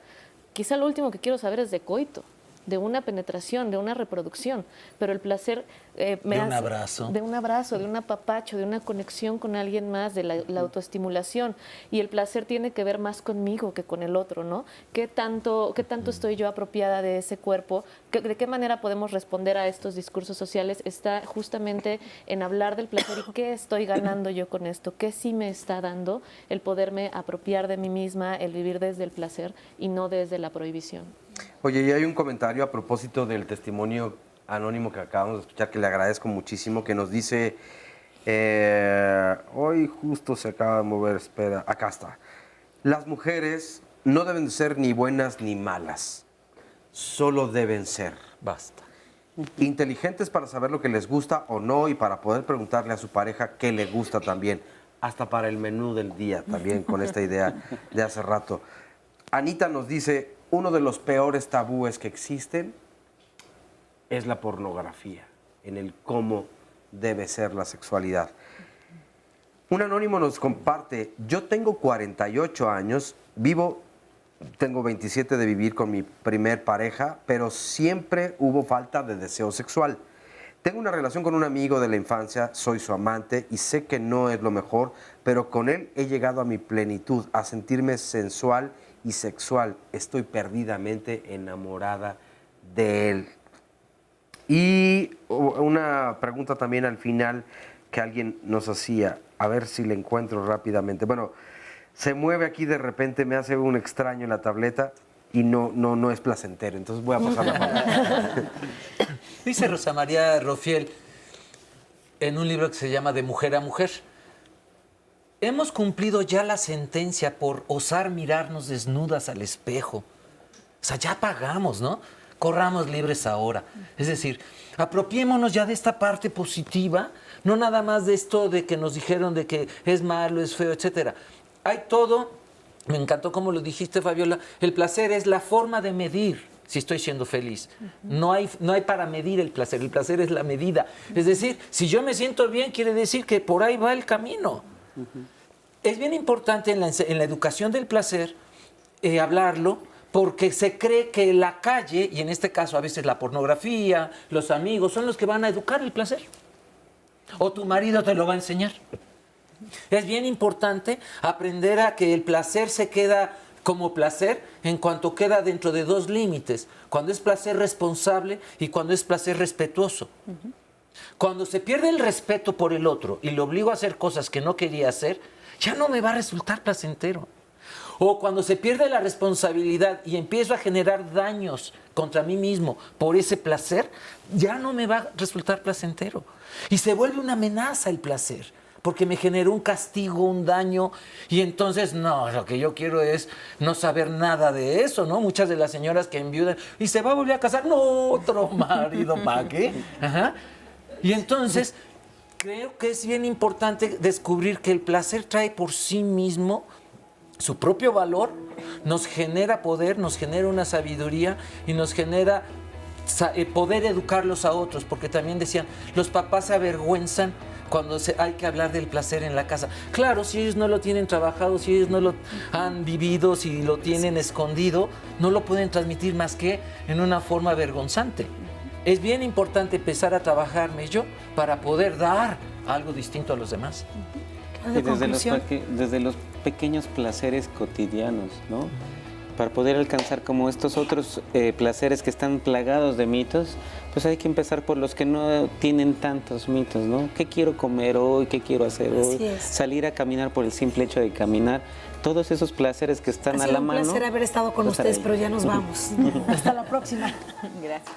Quizá lo último que quiero saber es de coito, de una penetración, de una reproducción, pero el placer me hace... De un abrazo, de un apapacho, de una conexión con alguien más, de la autoestimulación. Y el placer tiene que ver más conmigo que con el otro, ¿no? ¿Qué tanto estoy yo apropiada de ese cuerpo? ¿De qué manera podemos responder a estos discursos sociales? Está justamente en hablar del placer y qué estoy ganando yo con esto, qué sí me está dando el poderme apropiar de mí misma, el vivir desde el placer y no desde la prohibición. Oye, y hay un comentario a propósito del testimonio anónimo que acabamos de escuchar, que le agradezco muchísimo, que nos dice, hoy justo se acaba de mover, espera, acá está. Las mujeres no deben ser ni buenas ni malas, solo deben ser. Basta. Inteligentes para saber lo que les gusta o no y para poder preguntarle a su pareja qué le gusta también, hasta para el menú del día también, con esta idea de hace rato. Anita nos dice, uno de los peores tabúes que existen es la pornografía, en el cómo debe ser la sexualidad. Un anónimo nos comparte, yo tengo 48 años, tengo 27 de vivir con mi primer pareja, pero siempre hubo falta de deseo sexual. Tengo una relación con un amigo de la infancia, soy su amante y sé que no es lo mejor, pero con él he llegado a mi plenitud, a sentirme sensual y sexual. Estoy perdidamente enamorada de él. Y una pregunta también al final que alguien nos hacía, a ver si le encuentro rápidamente. Bueno, se mueve aquí de repente, me hace un extraño en la tableta y no es placentero, entonces voy a pasar la palabra. Dice Rosa María Rofiel en un libro que se llama De Mujer a Mujer, hemos cumplido ya la sentencia por osar mirarnos desnudas al espejo. O sea, ya pagamos, ¿no? Corramos libres ahora. Es decir, apropiémonos ya de esta parte positiva, no nada más de esto de que nos dijeron de que es malo, es feo, etcétera. Hay todo, me encantó como lo dijiste, Fabiola, el placer es la forma de medir si estoy siendo feliz. No hay para medir el placer es la medida. Es decir, si yo me siento bien, quiere decir que por ahí va el camino. es bien importante en la educación del placer hablarlo, porque se cree que la calle, y en este caso a veces la pornografía, los amigos, son los que van a educar el placer. O tu marido te lo va a enseñar. Es bien importante aprender a que el placer se queda como placer en cuanto queda dentro de dos límites, cuando es placer responsable y cuando es placer respetuoso. Cuando se pierde el respeto por el otro y lo obligo a hacer cosas que no quería hacer, ya no me va a resultar placentero. O cuando se pierde la responsabilidad y empiezo a generar daños contra mí mismo por ese placer, ya no me va a resultar placentero. Y se vuelve una amenaza el placer, porque me generó un castigo, un daño, y entonces, no, lo que yo quiero es no saber nada de eso, ¿no? Muchas de las señoras que enviudan, y se va a volver a casar, no, otro marido, ¿para qué? Ajá. Y entonces, creo que es bien importante descubrir que el placer trae por sí mismo su propio valor, nos genera poder, nos genera una sabiduría y nos genera poder educarlos a otros, porque también decían, los papás se avergüenzan cuando hay que hablar del placer en la casa. Claro, si ellos no lo tienen trabajado, si ellos no lo han vivido, si lo tienen escondido, no lo pueden transmitir más que en una forma vergonzante. Es bien importante empezar a trabajarme yo para poder dar algo distinto a los demás. Y desde los pequeños placeres cotidianos, ¿no? Para poder alcanzar como estos otros placeres que están plagados de mitos, pues hay que empezar por los que no tienen tantos mitos, ¿no? ¿Qué quiero comer hoy? ¿Qué quiero hacer hoy? Salir a caminar por el simple hecho de caminar. Todos esos placeres que están a la mano. Ha sido un placer haber estado con ustedes, pero ya nos vamos. Hasta la próxima. Gracias.